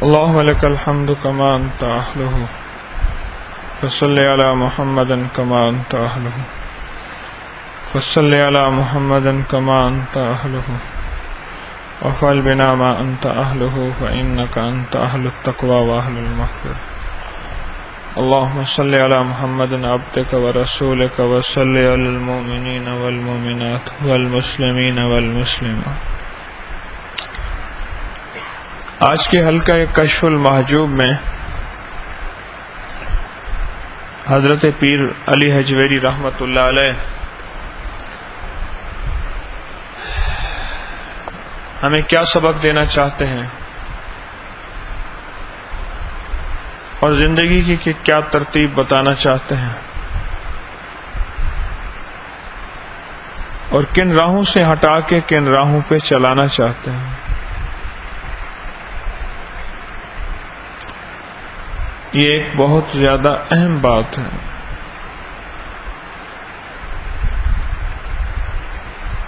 اللهم لك الحمد كما أنت أهله فصل على محمد كما أنت أهله فصل على محمد كما أنت أهله وفعل بنا ما أنت أهله فإنك أنت أهل التقوى وأهل المغفرة. اللهم صل على محمد عبدك ورسولك وصل على المؤمنين والمؤمنات والمسلمين والمسلمات. آج کے حلقہ کشف المحجوب میں حضرت پیر علی حجویری رحمۃ اللہ علیہ ہمیں کیا سبق دینا چاہتے ہیں اور زندگی کی کیا ترتیب بتانا چاہتے ہیں اور کن راہوں سے ہٹا کے کن راہوں پہ چلانا چاہتے ہیں. یہ ایک بہت زیادہ اہم بات ہے.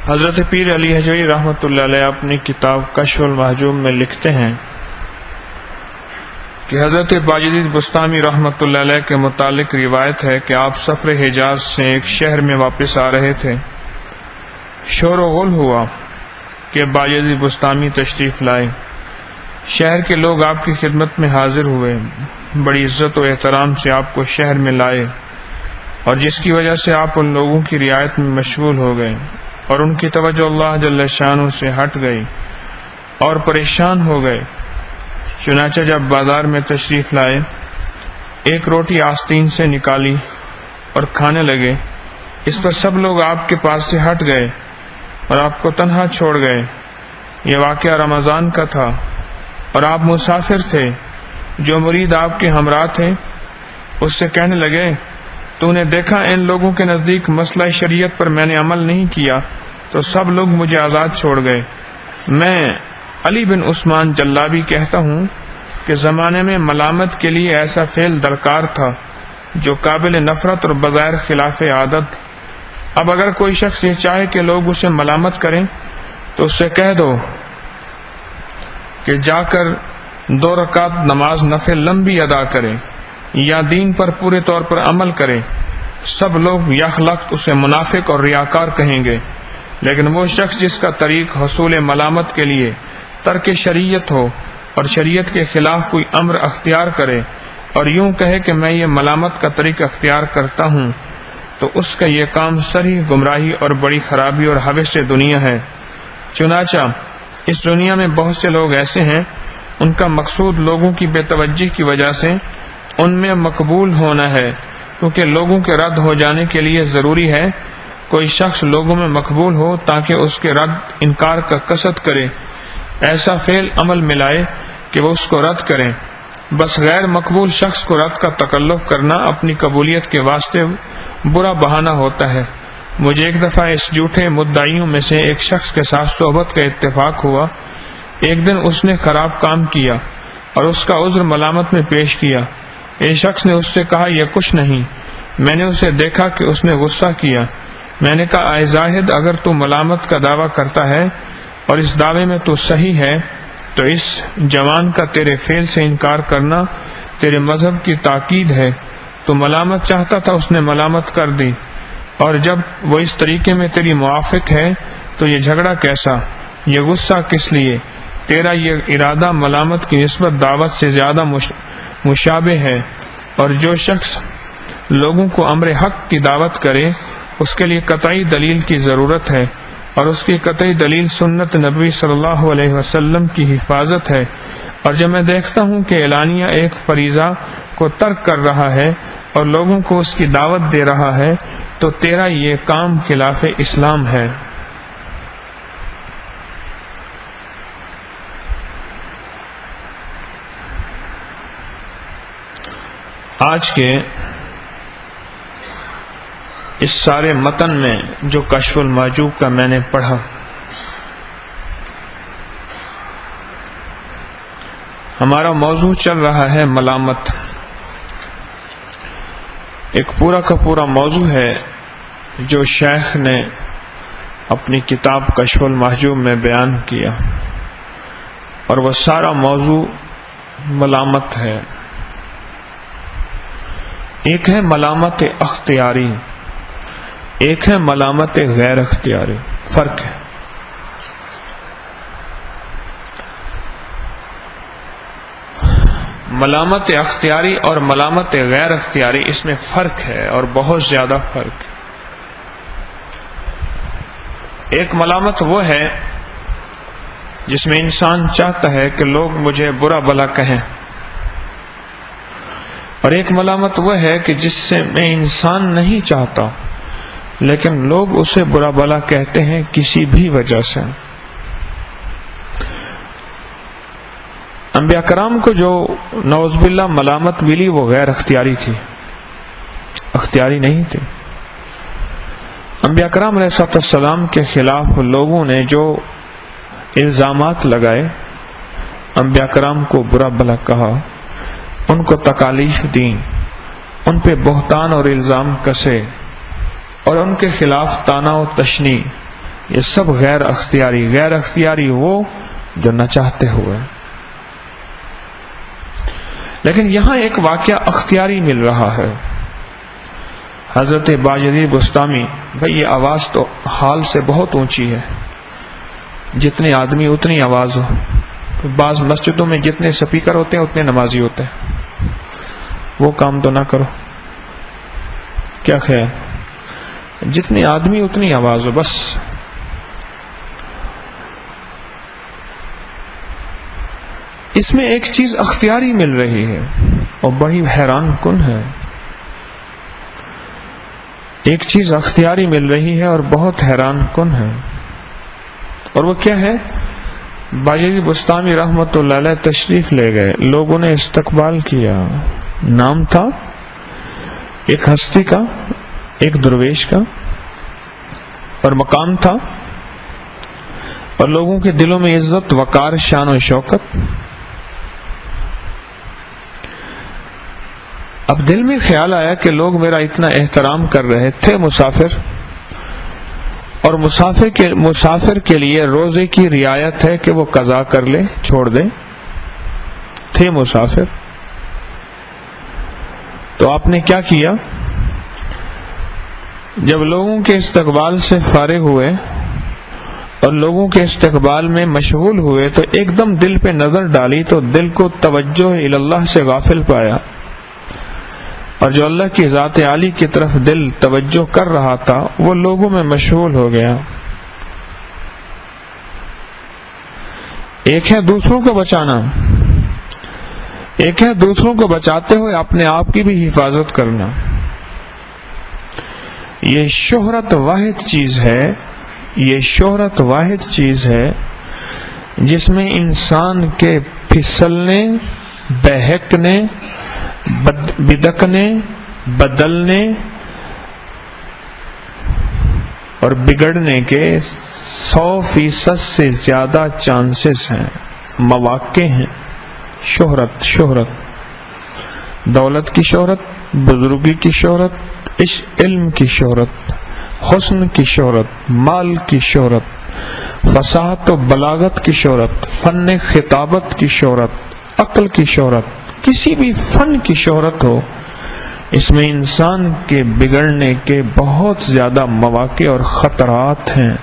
حضرت پیر علی حجویری رحمۃ اللہ علیہ اپنی کتاب کشف المحجوب میں لکھتے ہیں کہ حضرت باجدید بستامی رحمۃ اللہ علیہ کے متعلق روایت ہے کہ آپ سفر حجاز سے ایک شہر میں واپس آ رہے تھے. شور و غل ہوا کہ باجدید بستامی تشریف لائے. شہر کے لوگ آپ کی خدمت میں حاضر ہوئے، بڑی عزت و احترام سے آپ کو شہر میں لائے، اور جس کی وجہ سے آپ ان لوگوں کی رعایت میں مشغول ہو گئے اور ان کی توجہ اللہ جل شانہ سے ہٹ گئی اور پریشان ہو گئے. چنانچہ جب بازار میں تشریف لائے، ایک روٹی آستین سے نکالی اور کھانے لگے. اس پر سب لوگ آپ کے پاس سے ہٹ گئے اور آپ کو تنہا چھوڑ گئے. یہ واقعہ رمضان کا تھا اور آپ مسافر تھے. جو مرید آپ کے ہمراہ تھے اس سے کہنے لگے، تو نے دیکھا ان لوگوں کے نزدیک مسئلہ شریعت پر میں نے عمل نہیں کیا تو سب لوگ مجھے آزاد چھوڑ گئے. میں علی بن عثمان جلابی کہتا ہوں کہ زمانے میں ملامت کے لیے ایسا فعل درکار تھا جو قابل نفرت اور بظاہر خلاف عادت. اب اگر کوئی شخص یہ چاہے کہ لوگ اسے ملامت کریں تو اس سے کہہ دو کہ جا کر 2 رکعت نماز نفل لمبی ادا کرے یا دین پر پورے طور پر عمل کرے. سب لوگ یخلقت اسے منافق اور ریاکار کہیں گے. لیکن وہ شخص جس کا طریق حصول ملامت کے لیے ترک شریعت ہو اور شریعت کے خلاف کوئی امر اختیار کرے اور یوں کہے کہ میں یہ ملامت کا طریق اختیار کرتا ہوں، تو اس کا یہ کام صریح گمراہی اور بڑی خرابی اور حوث دنیا ہے. چنانچہ اس دنیا میں بہت سے لوگ ایسے ہیں، ان کا مقصود لوگوں کی بے توجہی کی وجہ سے ان میں مقبول ہونا ہے، کیونکہ لوگوں کے رد ہو جانے کے لیے ضروری ہے کوئی شخص لوگوں میں مقبول ہو تاکہ اس کے رد انکار کا قصد کرے، ایسا فعل عمل ملائے کہ وہ اس کو رد کریں. بس غیر مقبول شخص کو رد کا تکلف کرنا اپنی قبولیت کے واسطے برا بہانہ ہوتا ہے. مجھے ایک دفعہ اس جھوٹے مدعیوں میں سے ایک شخص کے ساتھ صحبت کا اتفاق ہوا. ایک دن اس نے خراب کام کیا اور اس کا عذر ملامت میں پیش کیا. ایک شخص نے اس سے کہا یہ کچھ نہیں. میں نے اسے دیکھا کہ اس نے غصہ کیا. میں نے کہا اے زاہد، اگر تو ملامت کا دعویٰ کرتا ہے اور اس دعوے میں تو صحیح ہے تو اس جوان کا تیرے فعل سے انکار کرنا تیرے مذہب کی تاکید ہے. تو ملامت چاہتا تھا، اس نے ملامت کر دی، اور جب وہ اس طریقے میں تیری موافق ہے تو یہ جھگڑا کیسا، یہ غصہ کس لیے؟ تیرا یہ ارادہ ملامت کی نسبت دعوت سے زیادہ مشابہ ہے. اور جو شخص لوگوں کو امر حق کی دعوت کرے اس کے لیے قطعی دلیل کی ضرورت ہے، اور اس کی قطعی دلیل سنت نبوی صلی اللہ علیہ وسلم کی حفاظت ہے. اور جب میں دیکھتا ہوں کہ اعلانیہ ایک فریضہ کو ترک کر رہا ہے اور لوگوں کو اس کی دعوت دے رہا ہے تو تیرا یہ کام خلاف اسلام ہے. آج کے اس سارے متن میں جو کشف المحجوب کا میں نے پڑھا، ہمارا موضوع چل رہا ہے ملامت. ایک پورا کا پورا موضوع ہے جو شیخ نے اپنی کتاب کشف المحجوب میں بیان کیا، اور وہ سارا موضوع ملامت ہے، ایک ہے ملامت اختیاری، ایک ہے ملامت غیر اختیاری، فرق ہے۔ ملامت اختیاری اور ملامت غیر اختیاری، اس میں فرق ہے اور بہت زیادہ فرق ہے۔ ایک ملامت وہ ہے جس میں انسان چاہتا ہے کہ لوگ مجھے برا بھلا کہیں، اور ایک ملامت وہ ہے کہ جس سے میں انسان نہیں چاہتا لیکن لوگ اسے برا بھلا کہتے ہیں کسی بھی وجہ سے۔ انبیاء کرام کو جو نعوذ باللہ ملامت ملی وہ غیر اختیاری تھی، اختیاری نہیں تھی۔ انبیاء کرام علیہ السلام کے خلاف لوگوں نے جو الزامات لگائے، انبیاء کرام کو برا بھلا کہا، ان کو تکالیف دیں، ان پہ بہتان اور الزام کسے اور ان کے خلاف طعنا و تشنیع، یہ سب غیر اختیاری۔ غیر اختیاری وہ جو نہ چاہتے ہوئے۔ لیکن یہاں ایک واقعہ اختیاری مل رہا ہے۔ حضرت باجدید بسطامی، بھئی یہ آواز تو حال سے بہت اونچی ہے، جتنے آدمی اتنی آواز ہو۔ بعض مسجدوں میں جتنے سپیکر ہوتے ہیں اتنے نمازی ہوتے ہیں، وہ کام تو نہ کرو، کیا خیال؟ جتنے آدمی اتنی آواز ہو بس۔ اس میں ایک چیز اختیاری مل رہی ہے اور بڑی حیران کن ہے۔ ایک چیز اختیاری مل رہی ہے اور بہت حیران کن ہے، اور وہ کیا ہے؟ باجدید بسطامی رحمت اللہ علیہ تشریف لے گئے، لوگوں نے استقبال کیا، نام تھا ایک ہستی کا، ایک درویش کا، اور مقام تھا، اور لوگوں کے دلوں میں عزت، وقار، شان و شوکت۔ اب دل میں خیال آیا کہ لوگ میرا اتنا احترام کر رہے تھے، مسافر، اور مسافر کے لیے روزے کی رعایت ہے کہ وہ قضا کر لے، چھوڑ دے، تھے مسافر۔ تو آپ نے کیا کیا؟ جب لوگوں کے استقبال سے فارغ ہوئے اور لوگوں کے استقبال میں مشغول ہوئے تو ایک دم دل پہ نظر ڈالی تو دل کو توجہ اللہ سے غافل پایا، اور جو اللہ کی ذات عالی کی طرف دل توجہ کر رہا تھا وہ لوگوں میں مشغول ہو گیا۔ ایک ہے دوسروں کو بچانا، ایک ہے دوسروں کو بچاتے ہوئے اپنے آپ کی بھی حفاظت کرنا۔ یہ شہرت واحد چیز ہے، یہ شہرت واحد چیز ہے جس میں انسان کے پھسلنے، بہکنے، بدکنے، بدلنے اور بگڑنے کے 100% سے زیادہ چانسز ہیں، مواقع ہیں۔ شہرت، دولت کی شہرت، بزرگی کی شہرت، علم کی شہرت، حسن کی شہرت، مال کی شہرت، فصاحت و بلاغت کی شہرت، فن خطابت کی شہرت، عقل کی شہرت، کسی بھی فن کی شہرت ہو، اس میں انسان کے بگڑنے کے بہت زیادہ مواقع اور خطرات ہیں،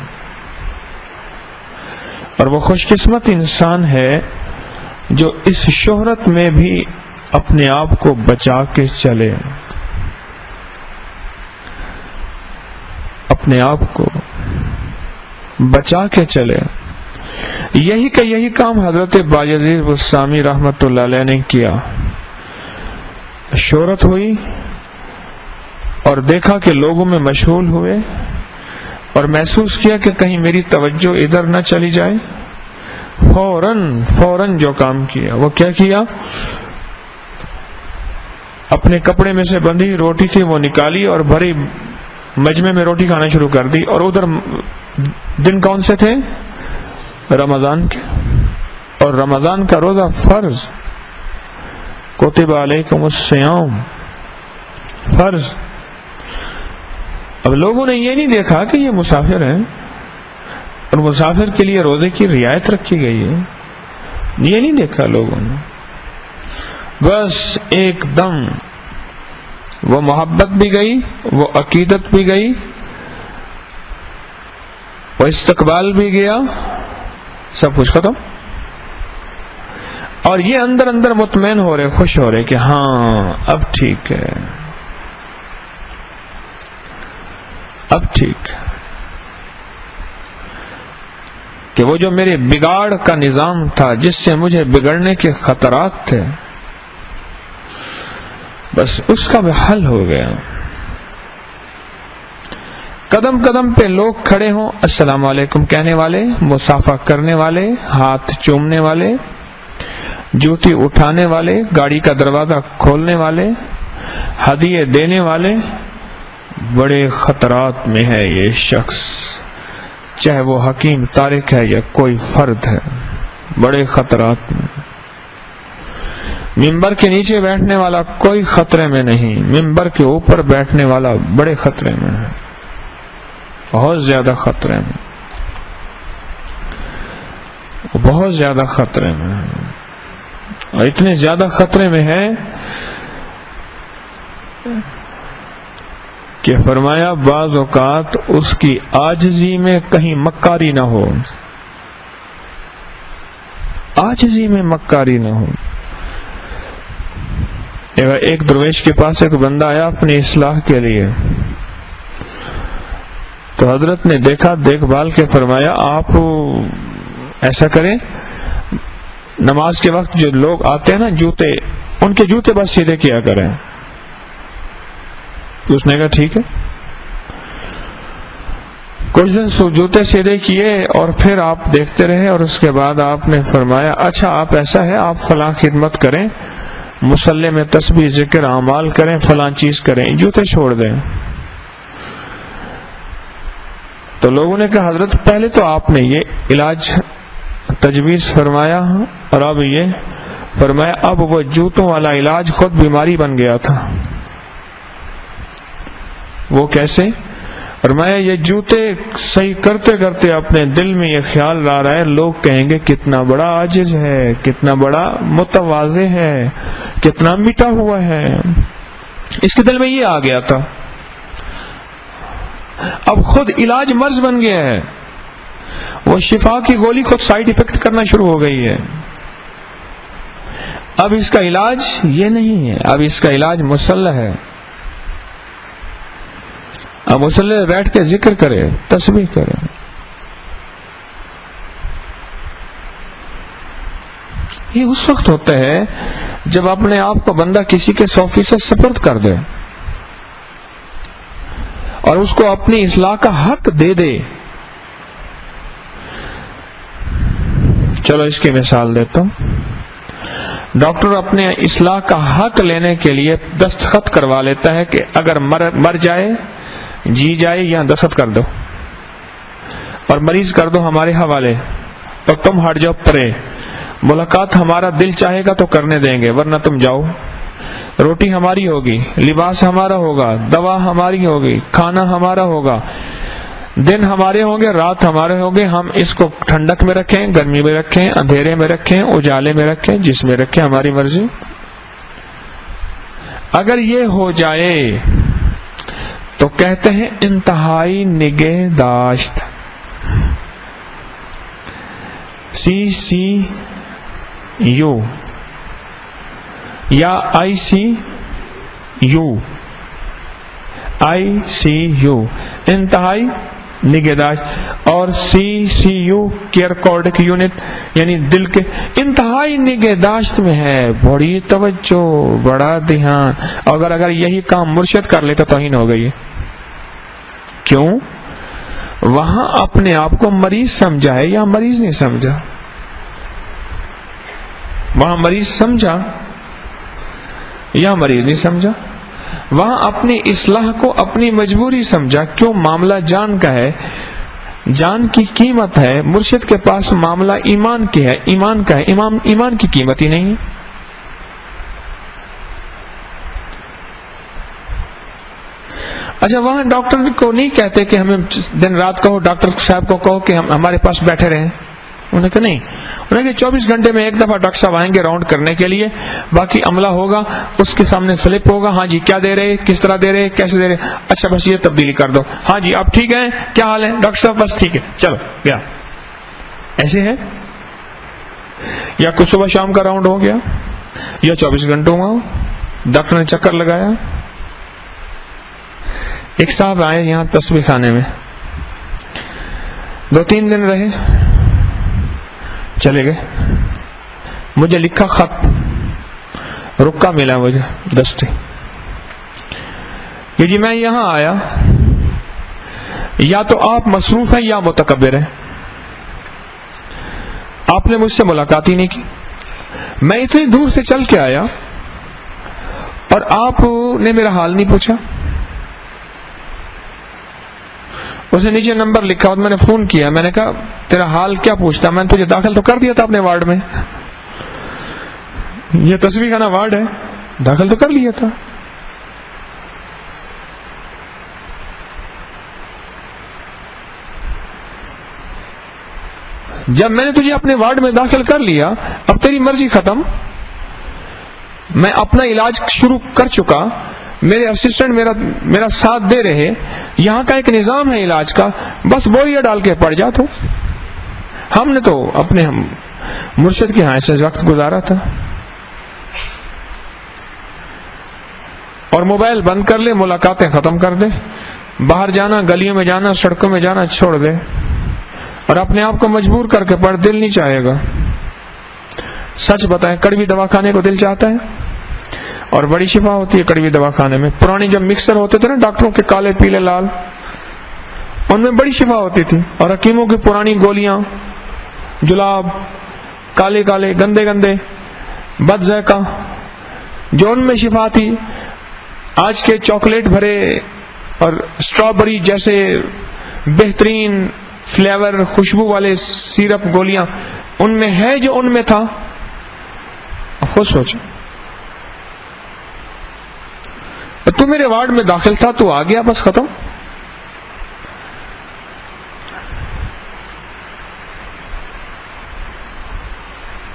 اور وہ خوش قسمت انسان ہے جو اس شہرت میں بھی اپنے آپ کو بچا کے چلے، اپنے آپ کو بچا کے چلے۔ یہی کام حضرت باجدید بسطامی رحمت اللہ علیہ نے کیا۔ شہرت ہوئی اور دیکھا کہ لوگوں میں مشغول ہوئے اور محسوس کیا کہ کہیں میری توجہ ادھر نہ چلی جائے، فوراً جو کام کیا وہ کیا کیا؟ اپنے کپڑے میں سے بندھی روٹی تھی وہ نکالی اور بھری مجمع میں روٹی کھانا شروع کر دی، اور ادھر دن کون سے تھے؟ رمضان کے، اور رمضان کا روزہ فرض، کتب علیکم الصیام، فرض۔ اب لوگوں نے یہ نہیں دیکھا کہ یہ مسافر ہیں اور مسافر کے لیے روزے کی رعایت رکھی گئی ہے، یہ نہیں دیکھا لوگوں نے، بس ایک دم وہ محبت بھی گئی، وہ عقیدت بھی گئی، وہ استقبال بھی گیا، سب کچھ ختم. اور یہ اندر اندر مطمئن ہو رہے، خوش ہو رہے کہ ہاں اب ٹھیک ہے، اب ٹھیک کہ وہ جو میرے بگاڑ کا نظام تھا، جس سے مجھے بگڑنے کے خطرات تھے، بس اس کا بھی حل ہو گیا. قدم قدم پہ لوگ کھڑے ہوں، السلام علیکم کہنے والے، مصافحہ کرنے والے، ہاتھ چومنے والے، جوتی اٹھانے والے، گاڑی کا دروازہ کھولنے والے، ہدیے دینے والے. بڑے خطرات میں ہے یہ شخص، چاہے وہ حکیم طارق ہے یا کوئی فرد ہے، بڑے خطرات میں. ممبر کے نیچے بیٹھنے والا کوئی خطرے میں نہیں، ممبر کے اوپر بیٹھنے والا بڑے خطرے میں ہے، بہت زیادہ خطرے میں، بہت زیادہ خطرے میں ہے. اور اتنے زیادہ خطرے میں ہے کہ فرمایا بعض اوقات اس کی عاجزی میں کہیں مکاری نہ ہو، عاجزی میں مکاری نہ ہو. ایک درویش کے پاس ایک بندہ آیا اپنی اصلاح کے لیے، تو حضرت نے دیکھا، دیکھ بھال کے فرمایا آپ ایسا کریں، نماز کے وقت جو لوگ آتے ہیں نا جوتے، ان کے جوتے بس سیدھے کیا کریں. تو اس نے کہا ٹھیک ہے. کچھ دن جوتے سیدھے کیے اور پھر آپ دیکھتے رہے، اور اس کے بعد آپ نے فرمایا اچھا آپ ایسا ہے، آپ فلاں خدمت کریں، مصلی میں تسبیح ذکر اعمال کریں، فلاں چیز کریں، جوتے چھوڑ دیں. تو لوگوں نے کہا حضرت پہلے تو آپ نے یہ علاج تجویز فرمایا، اور اب یہ فرمایا اب وہ جوتوں والا علاج خود بیماری بن گیا تھا. وہ کیسے؟ فرمایا یہ جوتے صحیح کرتے کرتے اپنے دل میں یہ خیال لا رہا ہے، لوگ کہیں گے کتنا بڑا عاجز ہے، کتنا بڑا متواضع ہے، کتنا مٹا ہوا ہے. اس کے دل میں یہ آ گیا تھا. اب خود علاج مرض بن گیا ہے، وہ شفا کی گولی خود سائیڈ ایفیکٹ کرنا شروع ہو گئی ہے. اب اس کا علاج یہ نہیں ہے، اب اس کا علاج مصلی ہے. اب مصلی بیٹھ کے ذکر کرے، تسبیح کرے. یہ اس وقت ہوتا ہے جب اپنے آپ کو بندہ کسی کے 100% سپرد کر دے اور اس کو اپنی اصلاح کا حق دے دے. چلو اس کی مثال دیتا ہوں. ڈاکٹر اپنے اصلاح کا حق لینے کے لیے دستخط کروا لیتا ہے کہ اگر مر جائے، جی جائے، یہاں دستخط کر دو اور مریض کر دو ہمارے حوالے، اور تم ہٹ جاؤ پرے. ملاقات ہمارا دل چاہے گا تو کرنے دیں گے، ورنہ تم جاؤ. روٹی ہماری ہوگی، لباس ہمارا ہوگا، دوا ہماری ہوگی، کھانا ہمارا ہوگا، دن ہمارے ہوں گے، رات ہمارے ہوں گے. ہم اس کو ٹھنڈک میں رکھیں، گرمی میں رکھیں، اندھیرے میں رکھیں، اجالے میں رکھیں، جس میں رکھیں، ہماری مرضی. اگر یہ ہو جائے تو کہتے ہیں انتہائی نگہداشت، CCU یا ICU، انتہائی نگہداشت، اور CCU کیئر کارڈک یونٹ یعنی دل کے انتہائی نگہداشت میں ہے. بڑی توجہ، بڑا دھیان. اگر یہی کام مرشد کر لیتا توہین ہو گئی. کیوں؟ وہاں اپنے آپ کو مریض سمجھا ہے یا مریض نہیں سمجھا؟ وہاں مریض سمجھا یا مریض نہیں سمجھا؟ وہاں اپنی اصلاح کو اپنی مجبوری سمجھا. کیوں؟ معاملہ جان کا ہے، جان کی قیمت ہے. مرشد کے پاس معاملہ ایمان کی ہے، ایمان کا ہے، ایمان کی قیمت ہی نہیں ہے. اچھا وہاں ڈاکٹر کو نہیں کہتے کہ ہمیں دن رات کہو، ڈاکٹر صاحب کو کہو کہ ہم ہمارے پاس بیٹھے رہیں. انہوں نے کہا نہیں. انہوں نے کہا 24 گھنٹے میں ایک دفعہ ڈاکٹر صاحب آئیں گے راؤنڈ کرنے کے لیے, باقی عملہ ہوگا, اس کے سامنے سلپ ہوگا, ہاں جی کیا دے رہے, کس طرح دے رہے, کیسے دے رہے, اچھا بس یہ تبدیلی کر دو, ہاں جی آپ ٹھیک ہیں, کیا حال ہے ڈاکٹر صاحب, بس ٹھیک ہے چلو گیا. ایسے ہے یا کچھ صبح شام کا راؤنڈ ہو گیا یا 24 گھنٹوں میں ڈاکٹر نے چکر لگایا. ایک صاحب آئے یہاں تسبیح خانے میں, 2-3 دن رہے, چلے گئے. مجھے لکھا خط, رکا ملا مجھے دستے, کہ جی میں یہاں آیا, یا تو آپ مصروف ہیں یا متکبر ہیں, آپ نے مجھ سے ملاقات ہی نہیں کی, میں اتنی دور سے چل کے آیا اور آپ نے میرا حال نہیں پوچھا. اس نے نیچے نمبر لکھا اور میں نے فون کیا, میں نے کہا تیرا حال کیا پوچھتا, میں نے تجھے داخل تو کر دیا تھا اپنے وارڈ میں, یہ تسبیح خانہ وارڈ ہے, داخل تو کر لیا تھا. جب میں نے تجھے اپنے وارڈ میں داخل کر لیا, اب تیری مرضی ختم, میں اپنا علاج شروع کر چکا, میرے اسسٹنٹ میرا ساتھ دے رہے, یہاں کا ایک نظام ہے علاج کا, بس بوریاں ڈال کے پڑ جا. تو ہم نے تو اپنے مرشد کے ہاں سے وقت گزارا تھا, اور موبائل بند کر لے, ملاقاتیں ختم کر دے, باہر جانا, گلیوں میں جانا, سڑکوں میں جانا چھوڑ دے, اور اپنے آپ کو مجبور کر کے پڑھ, دل نہیں چاہے گا. سچ بتائیں, کڑوی دوا کھانے کو دل چاہتا ہے, اور بڑی شفا ہوتی ہے کڑوی دوا کھانے میں. پرانے جب مکسر ہوتے تھے نا ڈاکٹروں کے, کالے پیلے لال, ان میں بڑی شفا ہوتی تھی, اور حکیموں کی پرانی گولیاں, جلاب, کالے کالے, گندے گندے, بد ذائقہ, جو ان میں شفا تھی, آج کے چاکلیٹ بھرے اور اسٹرابری جیسے بہترین فلیور خوشبو والے سیرپ گولیاں ان میں ہے جو ان میں تھا. خود سوچو, تو میرے وارڈ میں داخل تھا, تو آ گیا, بس ختم.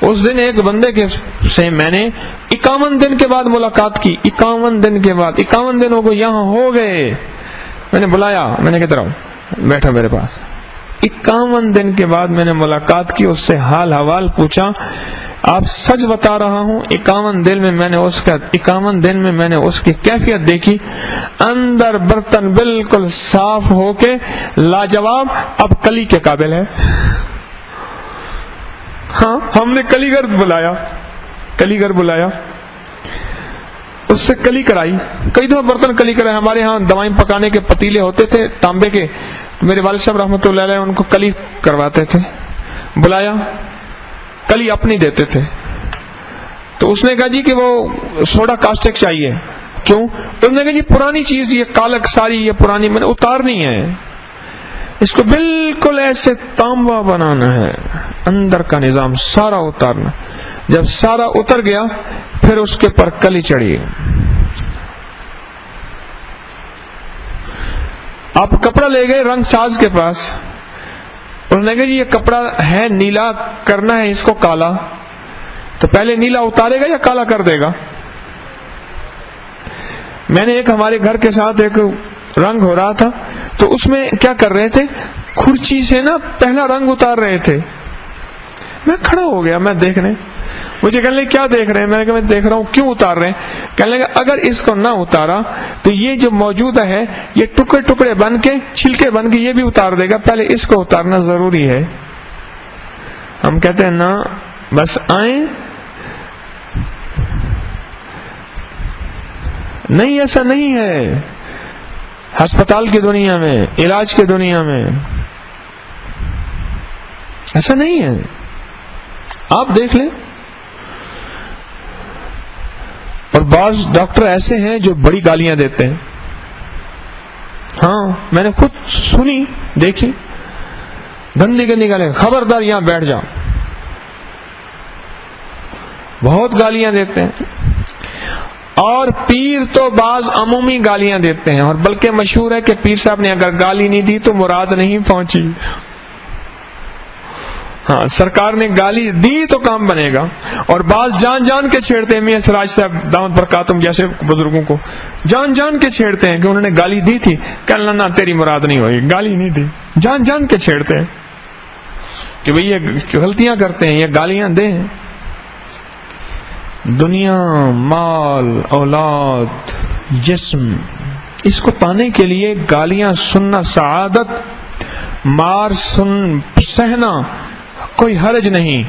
اس دن ایک بندے کے سے میں نے 51 دن کے بعد ملاقات کی, 51 دن کے بعد, 51 دنوں کو یہاں ہو گئے. میں نے بلایا, میں نے کہتا رہا بیٹھا میرے پاس, 51 دن کے بعد میں نے ملاقات کی, اس سے حال حوال پوچھا. آپ سچ بتا رہا ہوں, 51 دن میں میں نے اس کی کیفیت دیکھی, اندر برتن بالکل صاف ہو کے لاجواب, اب کلی کے قابل ہے. ہاں, ہم نے کلی گر بلایا, اس سے کلی کرائی, کئی دفعہ برتن کلی کرائے. ہمارے ہاں دوائیں پکانے کے پتیلے ہوتے تھے تانبے کے, میرے والد صاحب رحمۃ اللہ علیہ ان کو کلی کرواتے تھے. بلایا, کلی اپنی دیتے تھے, تو اس نے کہا جی کہ وہ سوڈا کاسٹک چاہیے. کیوں؟ اس نے کہا جی پرانی چیز, یہ کالک ساری یہ پرانی میں نے اتارنی ہے, اس کو بالکل ایسے تانبا بنانا ہے, اندر کا نظام سارا اتارنا. جب سارا اتر گیا پھر اس کے پر کلی چڑھی. آپ کپڑا لے گئے رنگ ساز کے پاس, انہوں نے کہا جی یہ کپڑا ہے نیلا, کرنا ہے اس کو کالا, تو پہلے نیلا اتارے گا یا کالا کر دے گا؟ میں نے ایک ہمارے گھر کے ساتھ ایک رنگ ہو رہا تھا, تو اس میں کیا کر رہے تھے, کھرچی سے نا پہلا رنگ اتار رہے تھے. میں کھڑا ہو گیا, میں دیکھنے, مجھے کہنے لگے کیا دیکھ رہے ہیں؟ میں نے کہا میں دیکھ رہا ہوں. کیوں اتار رہے ہیں؟ کہنے لگے اگر اس کو نہ اتارا تو یہ جو موجودہ ہے یہ ٹکڑے ٹکڑے بن کے, چھلکے بن کے یہ بھی اتار دے گا, پہلے اس کو اتارنا ضروری ہے. ہم کہتے ہیں نا بس آئیں, نہیں ایسا نہیں ہے. ہسپتال کی دنیا میں, علاج کی دنیا میں ایسا نہیں ہے. آپ دیکھ لیں, اور بعض ڈاکٹر ایسے ہیں جو بڑی گالیاں دیتے ہیں. ہاں میں نے خود سنی دیکھی, گندی گندی گالیاں, خبردار یہاں بیٹھ جاؤ, بہت گالیاں دیتے ہیں. اور پیر تو بعض عمومی گالیاں دیتے ہیں, اور بلکہ مشہور ہے کہ پیر صاحب نے اگر گالی نہیں دی تو مراد نہیں پہنچی. ہاں سرکار نے گالی دی تو کام بنے گا، اور بعض جان جان کے چھیڑتے ہیں، میاں سراج صاحب دامت برکاتہم جیسے بزرگوں کو جان جان کے چھیڑتے ہیں کہ انہوں نے گالی دی تھی، کہ اللہ نہ تیری مراد نہیں ہوئی، گالی نہیں دی، جان جان کے چھیڑتے ہیں کہ بھئی یہ غلطیاں کرتے ہیں، یہ گالیاں دیں۔ دنیا، مال، اولاد، جسم، اس کو پانے کے لیے گالیاں سننا سعادت، مار سہنا کوئی حرج نہیں،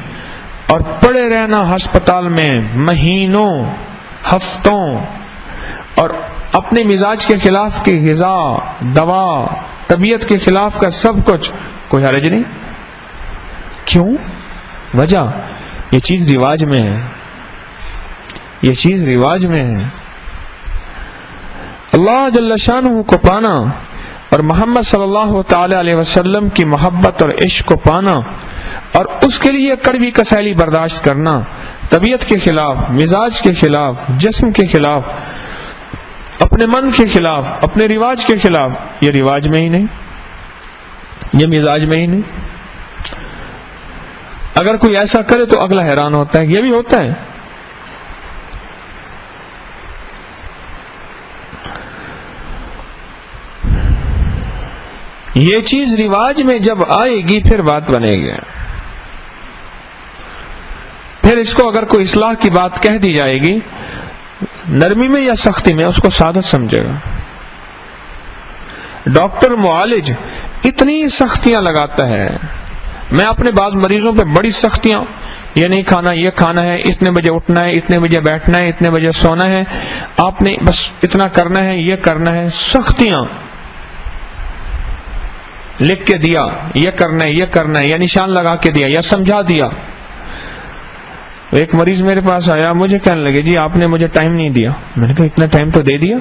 اور پڑے رہنا ہسپتال میں مہینوں ہفتوں، اور اپنے مزاج کے خلاف کی غذا، دوا، طبیعت کے خلاف کا سب کچھ، کوئی حرج نہیں۔ کیوں؟ وجہ یہ چیز رواج میں ہے، یہ چیز رواج میں ہے۔ اللہ جل شانہ کو پانا اور محمد صلی اللہ تعالی علیہ وسلم کی محبت اور عشق کو پانا، اور اس کے لیے کڑوی کسیلی برداشت کرنا، طبیعت کے خلاف، مزاج کے خلاف، جسم کے خلاف، اپنے من کے خلاف، اپنے رواج کے خلاف، یہ رواج میں ہی نہیں، یہ مزاج میں ہی نہیں۔ اگر کوئی ایسا کرے تو اگلا حیران ہوتا ہے، یہ بھی ہوتا ہے۔ یہ چیز رواج میں جب آئے گی پھر بات بنے گی، پھر اس کو اگر کوئی اصلاح کی بات کہہ دی جائے گی نرمی میں یا سختی میں، اس کو سعادت سمجھے گا۔ ڈاکٹر معالج اتنی سختیاں لگاتا ہے، میں اپنے بعض مریضوں پہ بڑی سختیاں، یہ نہیں کھانا، یہ کھانا ہے، اتنے بجے اٹھنا ہے، اتنے بجے بیٹھنا ہے، اتنے بجے سونا ہے، آپ نے بس اتنا کرنا ہے، یہ کرنا ہے، سختیاں لکھ کے دیا، یہ کرنا ہے، یہ کرنا ہے، یا نشان لگا کے دیا، یا سمجھا دیا۔ ایک مریض میرے پاس آیا، مجھے کہنے لگے جی آپ نے مجھے ٹائم نہیں دیا۔ میں نے کہا اتنا ٹائم تو دے دیا۔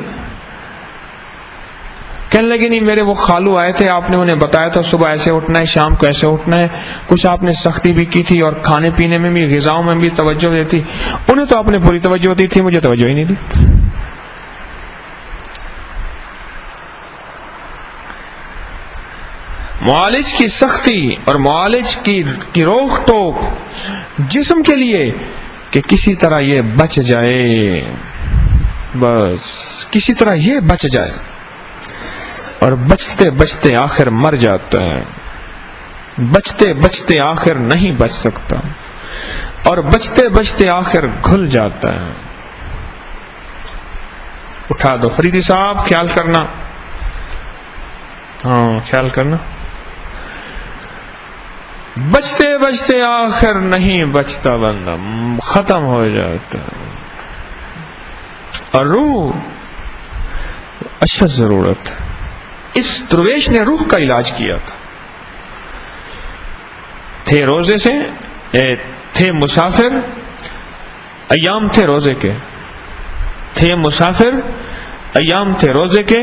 کہنے لگے نہیں، میرے وہ خالو آئے تھے، آپ نے انہیں بتایا تھا صبح ایسے اٹھنا ہے، شام کو ایسے اٹھنا ہے، کچھ آپ نے سختی بھی کی تھی، اور کھانے پینے میں بھی، غذاؤں میں بھی توجہ دیتی، انہیں تو آپ نے پوری توجہ دی تھی، مجھے توجہ ہی نہیں دی۔ معالج کی سختی اور معالج کی روک ٹوک جسم کے لیے کہ کسی طرح یہ بچ جائے، بس کسی طرح یہ بچ جائے، اور بچتے بچتے آخر مر جاتا ہے، بچتے بچتے آخر نہیں بچ سکتا، اور بچتے بچتے آخر گھل جاتا ہے۔ اٹھا دو فریدی صاحب، خیال کرنا، ہاں خیال کرنا۔ بچتے بچتے آخر نہیں بچتا، بندہ ختم ہو جاتا ہے، اور روح اشد ضرورت۔ اس درویش نے روح کا علاج کیا تھا، تھے روزے سے، تھے مسافر، ایام تھے روزے کے، تھے مسافر، ایام تھے روزے کے،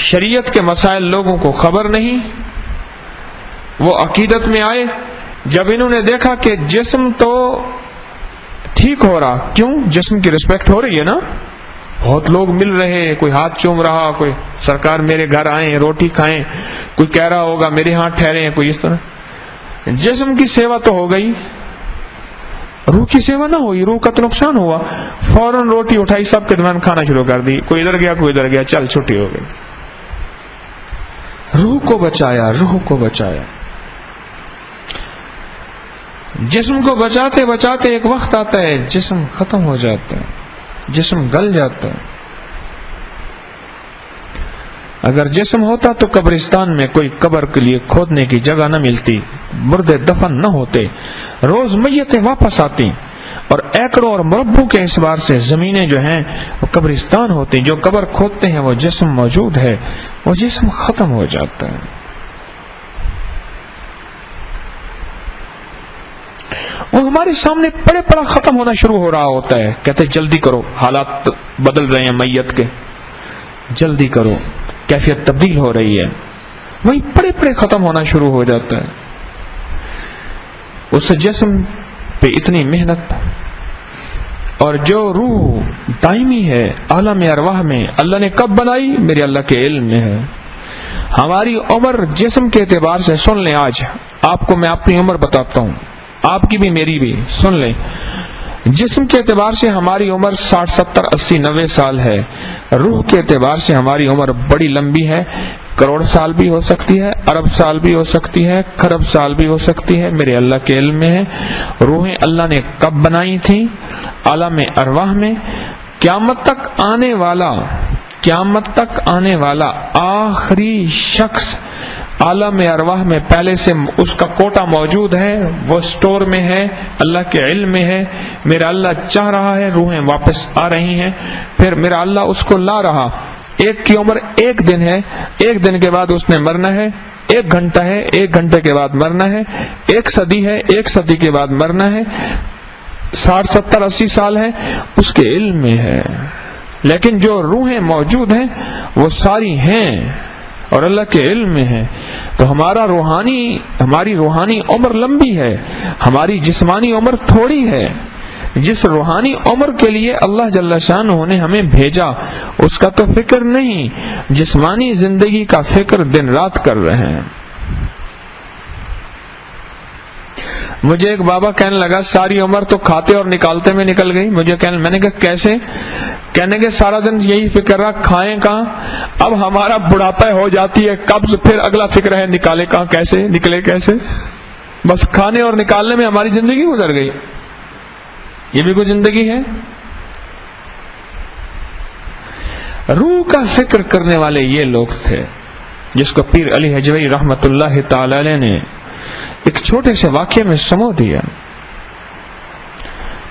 شریعت کے مسائل لوگوں کو خبر نہیں، وہ عقیدت میں آئے۔ جب انہوں نے دیکھا کہ جسم تو ٹھیک ہو رہا، کیوں؟ جسم کی رسپیکٹ ہو رہی ہے نا، بہت لوگ مل رہے، کوئی ہاتھ چوم رہا، کوئی سرکار میرے گھر آئیں روٹی کھائیں، کوئی کہہ رہا ہوگا میرے ہاں ٹھہرے، کوئی اس طرح۔ جسم کی سیوا تو ہو گئی، روح کی سیوا نہ ہوئی، روح کا تو نقصان ہوا۔ فوراً روٹی اٹھائی، سب کے درمیان کھانا شروع کر دی، کوئی ادھر گیا کوئی ادھر گیا، چل چھٹی ہو گئی۔ روح کو بچایا، روح کو بچایا۔ جسم کو بچاتے بچاتے ایک وقت آتا ہے جسم ختم ہو جاتا ہے، جسم گل جاتا ہے۔ اگر جسم ہوتا تو قبرستان میں کوئی قبر کے لیے کھودنے کی جگہ نہ ملتی، مردے دفن نہ ہوتے، روز میتیں واپس آتی، اور ایکڑوں اور مربوں کے اعتبار سے زمینیں جو ہیں وہ قبرستان ہوتی۔ جو قبر کھودتے ہیں وہ جسم موجود ہے، وہ جسم ختم ہو جاتا ہے۔ وہ ہمارے سامنے پڑے پڑا ختم ہونا شروع ہو رہا ہوتا ہے، کہتے جلدی کرو، حالات بدل رہے ہیں میت کے، جلدی کرو، کیفیت تبدیل ہو رہی ہے، وہی پڑے پڑے ختم ہونا شروع ہو جاتا ہے۔ اس جسم پہ اتنی محنت، اور جو روح دائمی ہے عالم ارواح میں، اللہ نے کب بنائی؟ میرے اللہ کے علم میں ہے۔ ہماری عمر جسم کے اعتبار سے سن لیں، آج آپ کو میں اپنی عمر بتاتا ہوں، آپ کی بھی میری بھی، سن لیں۔ جسم کے اعتبار سے ہماری عمر 60 70 80 90 سال ہے، روح کے اعتبار سے ہماری عمر بڑی لمبی ہے، کروڑ سال بھی ہو سکتی ہے، ارب سال بھی ہو سکتی ہے، خرب سال بھی ہو سکتی ہے، میرے اللہ کے علم میں ہے۔ روحیں اللہ نے کب بنائی تھیں؟ عالم ارواح میں۔ قیامت تک آنے والا آخری شخص عالم ارواح میں پہلے سے اس کا کوٹا موجود ہے، وہ سٹور میں ہے، اللہ کے علم میں ہے۔ میرا اللہ چاہ رہا ہے روحیں واپس آ رہی ہیں، پھر میرا اللہ اس کو لا رہا۔ ایک کی عمر 1 دن ہے، 1 دن کے بعد اس نے مرنا ہے، 1 گھنٹہ ہے، 1 گھنٹے کے بعد مرنا ہے، 1 صدی ہے، 1 صدی کے بعد مرنا ہے، 60 70 80 سال ہے، اس کے علم میں ہے۔ لیکن جو روحیں موجود ہیں وہ ساری ہیں اور اللہ کے علم میں ہے۔ تو ہماری روحانی عمر لمبی ہے، ہماری جسمانی عمر تھوڑی ہے۔ جس روحانی عمر کے لیے اللہ جل شانہ نے ہمیں بھیجا اس کا تو فکر نہیں، جسمانی زندگی کا فکر دن رات کر رہے ہیں۔ مجھے ایک بابا کہنے لگا ساری عمر تو کھاتے اور نکالتے میں نکل گئی۔ میں نے کہا کیسے؟ کہنے کے سارا دن یہی فکر رہا کھائیں کہاں، اب ہمارا بڑھاپا ہو جاتی ہے قبض، پھر اگلا فکر ہے نکالے کہاں، کیسے نکلے کیسے، بس کھانے اور نکالنے میں ہماری زندگی گزر گئی۔ یہ بھی کوئی زندگی ہے؟ روح کا فکر کرنے والے یہ لوگ تھے جس کو پیر علی حجویری رحمت اللہ تعالی علیہ نے ایک چھوٹے سے واقعے میں سمو دیا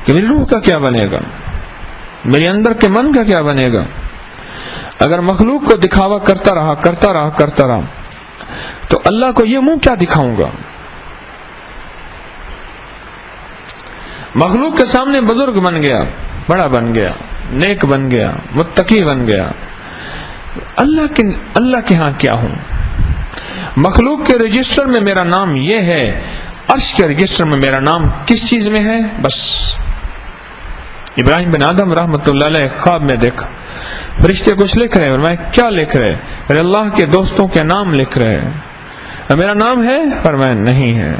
کہ میری روح کا کیا بنے گا، میرے اندر کے من کا کیا بنے گا اگر مخلوق کو دکھاوا کرتا رہا تو اللہ کو یہ منہ کیا دکھاؤں گا۔ مخلوق کے سامنے بزرگ بن گیا، بڑا بن گیا، نیک بن گیا، متقی بن گیا، اللہ کے ہاں کیا ہوں؟ مخلوق کے رجسٹر میں میرا نام یہ ہے، عرش کے رجسٹر میں میرا نام کس چیز میں ہے؟ بس ابراہیم بن آدم رحمت اللہ علیہ خواب میں دیکھا فرشتے کچھ لکھ رہے، اور میں کیا لکھ رہے؟ میرے اللہ کے دوستوں کے نام لکھ رہے، میرا نام ہے؟ فرمایا نہیں ہے۔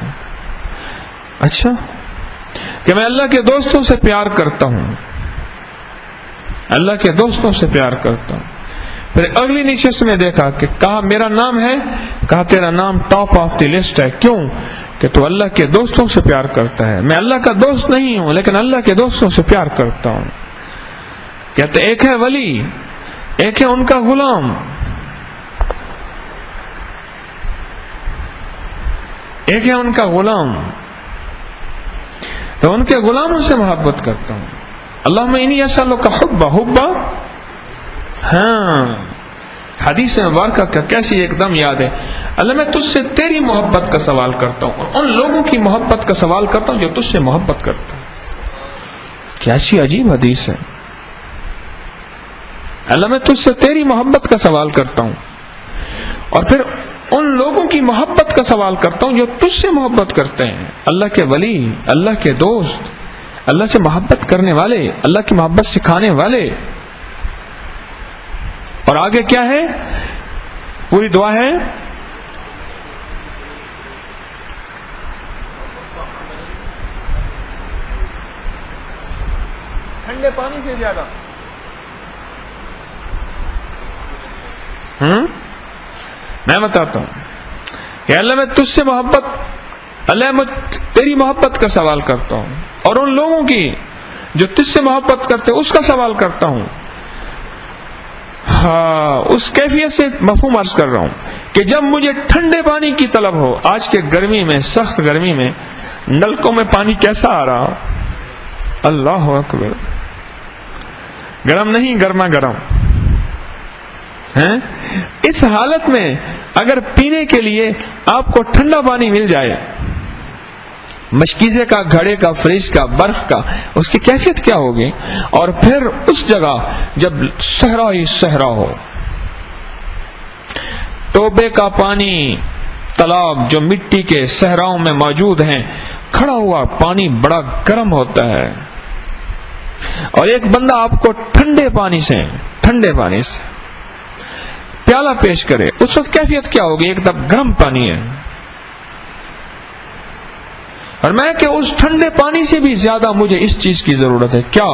اچھا، کہ میں اللہ کے دوستوں سے پیار کرتا ہوں، اللہ کے دوستوں سے پیار کرتا ہوں۔ پھر اگلی نشست میں دیکھا کہ کہا میرا نام ہے، کہا تیرا نام ٹاپ آف دی لسٹ ہے۔ کیوں؟ کہ تو اللہ کے دوستوں سے پیار کرتا ہے۔ میں اللہ کا دوست نہیں ہوں لیکن اللہ کے دوستوں سے پیار کرتا ہوں۔ کہتے ایک ہے ولی، ایک ہے ان کا غلام، ایک ہے ان کا غلام، تو ان کے غلاموں سے محبت کرتا ہوں۔ اللہم انی اسألک حبہ، ہاں حدیث مبارکہ کا کیسی ایک دم یاد ہے، اللہ میں تجھ سے تیری محبت کا سوال کرتا ہوں اور ان لوگوں کی محبت کا سوال کرتا ہوں جو تجھ سے محبت کرتا ہوں۔ کیسی عجیب حدیث ہے، اللہ میں تجھ سے تیری محبت کا سوال کرتا ہوں اور پھر ان لوگوں کی محبت کا سوال کرتا ہوں جو تجھ سے محبت کرتے ہیں۔ اللہ کے ولی، اللہ کے دوست، اللہ سے محبت کرنے والے، اللہ کی محبت سکھانے والے۔ اور آگے کیا ہے؟ پوری دعا ہے ٹھنڈے پانی سے زیادہ، میں بتاتا ہوں کہ اللہ میں تجھ سے محبت، اللہ میں تیری محبت کا سوال کرتا ہوں اور ان لوگوں کی جو تجھ سے محبت کرتے اس کا سوال کرتا ہوں۔ ہاں، اس کیفیت سے مفہوم عرض کر رہا ہوں کہ جب مجھے ٹھنڈے پانی کی طلب ہو، آج کے گرمی میں، سخت گرمی میں نلکوں میں پانی کیسا آ رہا، اللہ اکبر، گرم نہیں، گرما گرم ہے۔ اس حالت میں اگر پینے کے لیے آپ کو ٹھنڈا پانی مل جائے، مشکیزے کا، گھڑے کا، فریج کا، برف کا، اس کی کیفیت کیا ہوگی؟ اور پھر اس جگہ جب صحرا ہی صحرا ہو، ٹوبے کا پانی، تالاب جو مٹی کے صحراؤں میں موجود ہیں، کھڑا ہوا پانی بڑا گرم ہوتا ہے، اور ایک بندہ آپ کو ٹھنڈے پانی سے پیالہ پیش کرے، اس وقت کیفیت کیا ہوگی؟ ایک دم گرم پانی ہے، فرمایا کہ اس ٹھنڈے پانی سے بھی زیادہ مجھے اس چیز کی ضرورت ہے، کیا؟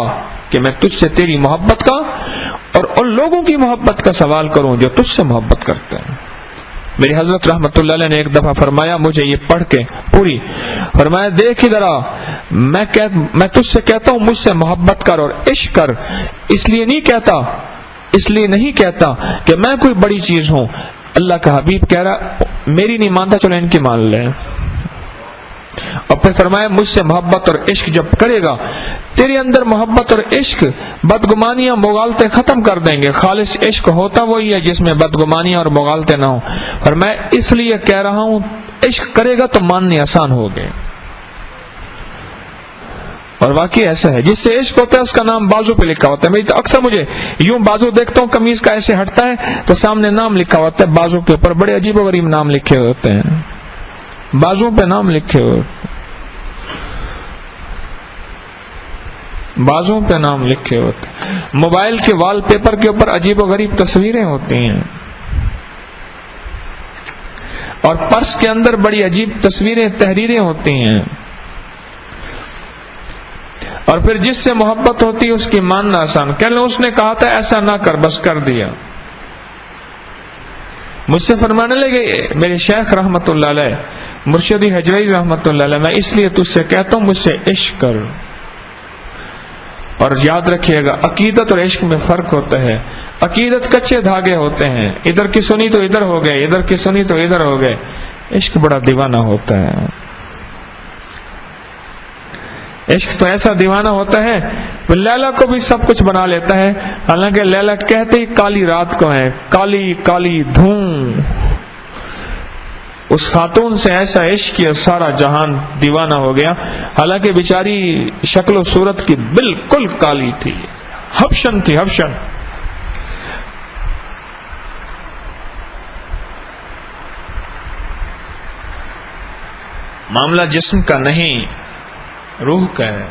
کہ میں تجھ سے تیری محبت کا اور ان لوگوں کی محبت کا سوال کروں جو تجھ سے محبت کرتے ہیں۔ میری حضرت رحمت اللہ علیہ نے ایک دفعہ فرمایا مجھے یہ پڑھ کے پوری، فرمایا دیکھ ادھر آ، میں تجھ سے کہتا ہوں مجھ سے محبت کر اور عشق کر، اس لیے نہیں کہتا کہ میں کوئی بڑی چیز ہوں۔ اللہ کا حبیب کہہ رہا میری نہیں مانتا، چلو ان کی مان لیں۔ اور پھر فرمایا مجھ سے محبت اور عشق جب کرے گا، تیرے اندر محبت اور عشق بدگمانیاں مغالطے ختم کر دیں گے۔ خالص عشق ہوتا وہی ہے جس میں بدگمانیاں اور مغالطے نہ ہوں، اور میں اس لیے کہہ رہا ہوں عشق کرے گا تو ماننے آسان ہو گئے۔ اور واقعی ایسا ہے، جس سے عشق ہوتا ہے اس کا نام بازو پہ لکھا ہوتا ہے۔ میں اکثر مجھے یوں بازو دیکھتا ہوں قمیض کا ایسے ہٹتا ہے تو سامنے نام لکھا ہوتا ہے بازو کے اوپر، بڑے عجیب و غریب نام لکھے ہوتے ہیں، بازو پہ نام لکھے ہوتے، بازو پہ نام لکھے ہوتے۔ موبائل کے وال پیپر کے اوپر عجیب و غریب تصویریں ہوتی ہیں، اور پرس کے اندر بڑی عجیب تصویریں تحریریں ہوتی ہیں، اور پھر جس سے محبت ہوتی ہے اس کی ماننا آسان۔ کہنے اس نے کہا تھا ایسا نہ کر، بس کر دیا۔ مجھ سے فرمانے لگے میرے شیخ رحمت اللہ علیہ مرشدی حجوی رحمت اللہ علیہ، میں اس لیے تجھ سے کہتا ہوں مجھ سے عشق کر۔ اور یاد رکھیے گا عقیدت اور عشق میں فرق ہوتا ہے۔ عقیدت کچے دھاگے ہوتے ہیں، ادھر کی سنی تو ادھر ہو گئے، ادھر کی سنی تو ادھر ہو گئے۔ عشق بڑا دیوانہ ہوتا ہے، عشق تو ایسا دیوانہ ہوتا ہے لیلا کو بھی سب کچھ بنا لیتا ہے، حالانکہ لیلا کہتے ہی کالی رات کو ہے، کالی کالی دھوں، اس خاتون سے ایسا عشق کیا سارا جہان دیوانہ ہو گیا، حالانکہ بیچاری شکل و صورت کی بالکل کالی تھی، حبشن تھی، حبشن۔ معاملہ جسم کا نہیں، روح کا ہے۔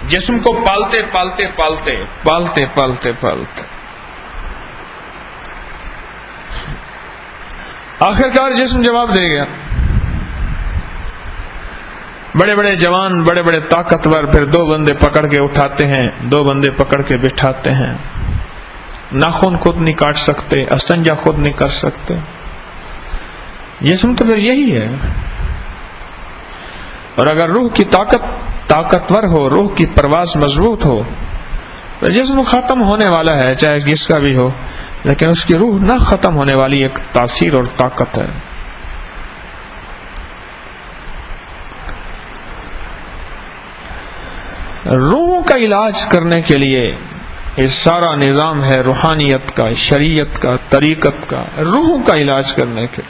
جسم کو پالتے پالتے پالتے پالتے پالتے پالتے آخرکار جسم جواب دے گیا۔ بڑے بڑے جوان، بڑے بڑے طاقتور، پھر دو بندے پکڑ کے اٹھاتے ہیں، دو بندے پکڑ کے بٹھاتے ہیں، ناخن خود نہیں کاٹ سکتے، استنجا خود نہیں کر سکتے۔ جسم تو پھر یہی ہے۔ اور اگر روح کی طاقتور ہو، روح کی پرواز مضبوط ہو تو جسم ختم ہونے والا ہے چاہے جس کا بھی ہو، لیکن اس کی روح نہ ختم ہونے والی ایک تاثیر اور طاقت ہے۔ روحوں کا علاج کرنے کے لیے یہ سارا نظام ہے روحانیت کا، شریعت کا، طریقت کا، روحوں کا علاج کرنے کے،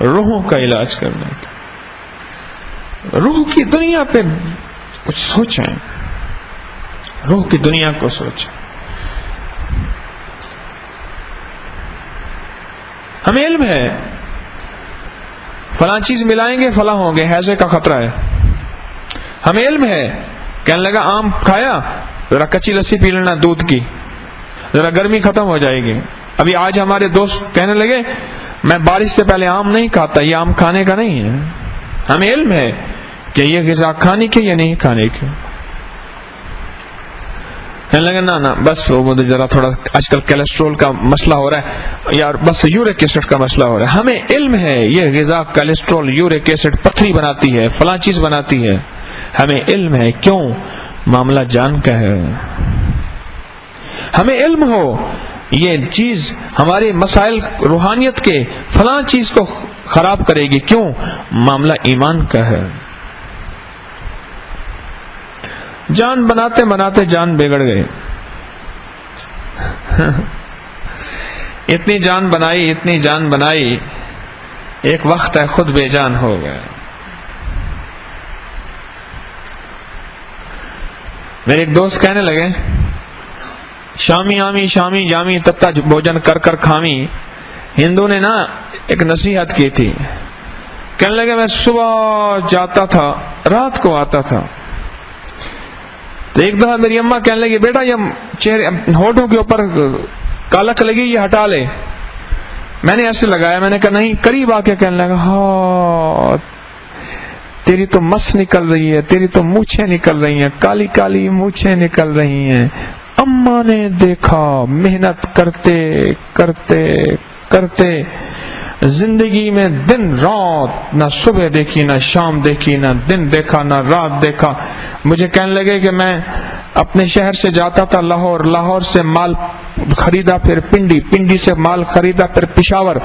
روحوں کا علاج کرنے کے۔ روح کی دنیا پہ کچھ سوچیں، روح کی دنیا کو سوچیں۔ ہمیں علم ہے فلاں چیز ملائیں گے فلاں ہوں گے، ہیضے کا خطرہ ہے۔ ہمیں علم ہے، کہنے لگا آم کھایا ذرا کچی لسی پی لینا دودھ کی، ذرا گرمی ختم ہو جائے گی۔ ابھی آج ہمارے دوست کہنے لگے میں بارش سے پہلے آم نہیں کھاتا، یہ آم کھانے کا نہیں ہے۔ ہمیں علم ہے کہ یہ غذا کھانے کی یا نہیں کھانے کی۔ کہنے لگے نہ بس وہ مجھے ذرا تھوڑا آج کل کولیسٹرول کا مسئلہ ہو رہا ہے، یار بس یورک ایسڈ کا مسئلہ ہو رہا ہے۔ ہمیں علم ہے یہ غذا کولیسٹرول، یورک ایسڈ، پتھری بناتی ہے، فلاں چیز بناتی ہے۔ ہمیں علم ہے، کیوں؟ معاملہ جان کا ہے۔ ہمیں علم ہو یہ چیز ہمارے مسائل روحانیت کے فلاں چیز کو خراب کرے گی، کیوں؟ معاملہ ایمان کا ہے۔ جان بناتے بناتے جان بگڑ گئے، اتنی جان بنائی، اتنی جان بنائی، ایک وقت ہے خود بے جان ہو گئے۔ میرے ایک دوست کہنے لگے شامی آمی شامی جامی تتا بھوجن کر کر کھامی۔ ہندو نے نا ایک نصیحت کی تھی، کہنے لگے میں صبح جاتا تھا رات کو آتا تھا، تو ایک دفعہ میری اماں کہنے لگی بیٹا یہ چہرے ہونٹوں کے اوپر کالک لگی یہ ہٹا لے۔ میں نے ایسے لگایا, میں نے کہا نہیں, قریب آ کے کہنے لگا ہاں تیری تو مس نکل رہی ہے, تیری تو مونچھیں نکل رہی ہیں, کالی کالی مونچھیں نکل رہی ہیں. اماں نے دیکھا محنت کرتے کرتے کرتے زندگی میں دن رات, نہ صبح دیکھی نہ شام دیکھی, نہ دن دیکھا نہ رات دیکھا. مجھے کہنے لگے کہ میں اپنے شہر سے جاتا تھا لاہور, لاہور سے مال خریدا پھر پنڈی, پنڈی سے مال خریدا پھر پشاور,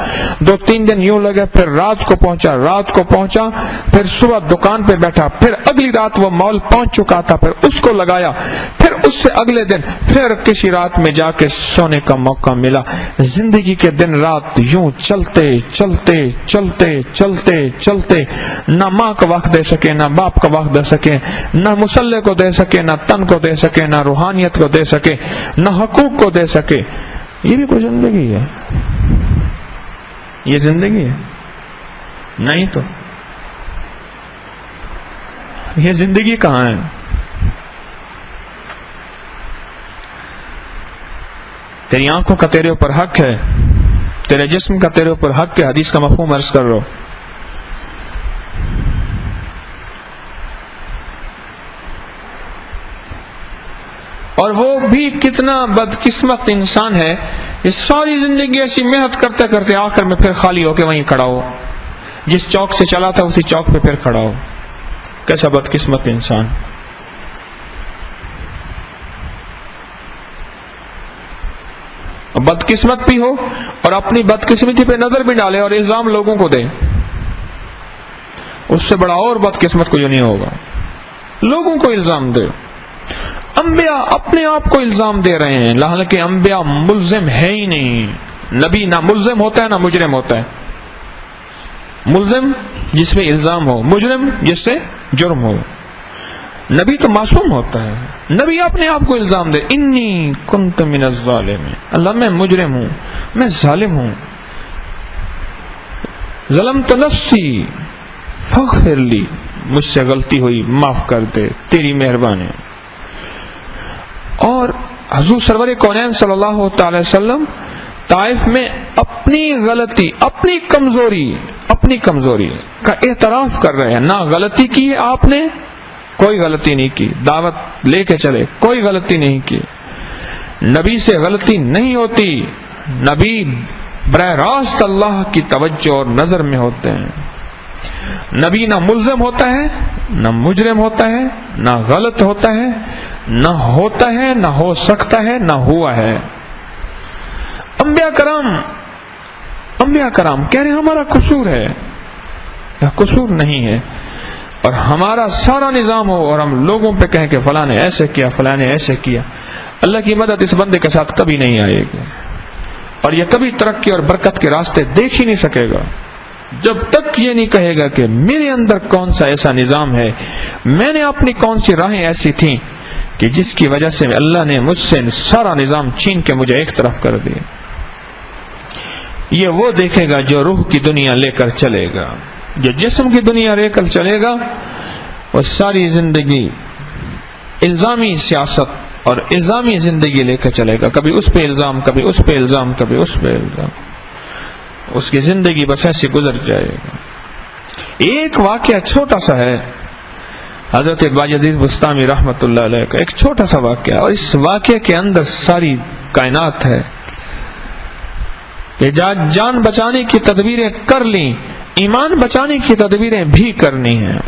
2-3 دن یوں لگے, پھر رات کو پہنچا, رات کو پہنچا پھر صبح دکان پہ بیٹھا, پھر اگلی رات وہ مال پہنچ چکا تھا, پھر اس کو لگایا, پھر اس سے اگلے دن پھر کسی رات میں جا کے سونے کا موقع ملا. زندگی کے دن رات یوں چلتے چلتے چلتے چلتے چلتے, نہ ماں کا وقت دے سکے, نہ باپ کا وقت دے سکے, نہ مسلح کو دے سکے, نہ تن کو دے سکے, نہ روحانیت کو دے سکے, نہ حقوق کو دے سکے. یہ بھی کوئی زندگی ہے؟ یہ زندگی ہے؟ نہیں تو یہ زندگی کہاں ہے؟ تیری آنکھوں کا تیرے اوپر حق ہے, تیرے جسم کا تیرے اوپر حق ہے. حدیث کا مفہوم عرض کر رہا ہو. اور وہ بھی کتنا بدقسمت انسان ہے, یہ ساری زندگی ایسی محنت کرتے کرتے آخر میں پھر خالی ہو کے وہیں کھڑا ہو, جس چوک سے چلا تھا اسی چوک پہ پھر کھڑا ہو. کیسا بدقسمت انسان. بدقسمت بھی ہو اور اپنی بدقسمتی پہ نظر بھی ڈالے اور الزام لوگوں کو دے, اس سے بڑا اور بدقسمت کوئی نہیں ہوگا. لوگوں کو الزام دے. انبیاء اپنے آپ کو الزام دے رہے ہیں, حالانکہ انبیاء ملزم ہے ہی نہیں. نبی نہ ملزم ہوتا ہے نہ مجرم ہوتا ہے. ملزم جس میں الزام ہو, مجرم جس سے جرم ہو. نبی تو معصوم ہوتا ہے. نبی اپنے آپ کو الزام دے, انی کنت من الظالمین, اللہ میں مجرم ہوں, میں ظالم ہوں, ظلمت نفسی فاغفر لی, مجھ سے غلطی ہوئی معاف کر دے, تیری مہربانی. اور حضور سرور کونین صلی اللہ تعالی وسلم طائف میں اپنی غلطی, اپنی کمزوری کا اعتراف کر رہے ہیں. نہ غلطی کی آپ نے, کوئی غلطی نہیں کی, دعوت لے کے چلے, کوئی غلطی نہیں کی. نبی سے غلطی نہیں ہوتی, نبی براہ راست اللہ کی توجہ اور نظر میں ہوتے ہیں. نبی نہ ملزم ہوتا ہے نہ مجرم ہوتا ہے, نہ غلط ہوتا ہے, نہ ہوتا ہے, نہ ہو سکتا ہے, نہ ہوا ہے. انبیاء کرام کہہ رہے ہیں ہمارا قصور ہے, یا قصور نہیں ہے. اور ہمارا سارا نظام ہو اور ہم لوگوں پہ کہیں کہ فلاں نے ایسے کیا, فلاں نے ایسے کیا, اللہ کی مدد اس بندے کے ساتھ کبھی نہیں آئے گی, اور یہ کبھی ترقی اور برکت کے راستے دیکھ ہی نہیں سکے گا جب تک یہ نہیں کہے گا کہ میرے اندر کون سا ایسا نظام ہے, میں نے اپنی کون سی راہیں ایسی تھیں کہ جس کی وجہ سے اللہ نے مجھ سے سارا نظام چھین کے مجھے ایک طرف کر دیا. یہ وہ دیکھے گا جو روح کی دنیا لے کر چلے گا. جو جسم کی دنیا لے کر چلے گا وہ ساری زندگی الزامی سیاست اور الزامی زندگی لے کر چلے گا. کبھی اس پہ الزام, کبھی اس پہ الزام, کبھی اس پہ الزام. اس کی زندگی بس ایسی گزر جائے گا. ایک واقعہ چھوٹا سا ہے, حضرت باجدید بستامی رحمت اللہ علیہ کا ایک چھوٹا سا واقعہ, اور اس واقعے کے اندر ساری کائنات ہے. کہ جان بچانے کی تدبیریں کر لیں, ایمان بچانے کی تدبیریں بھی کرنی ہیں.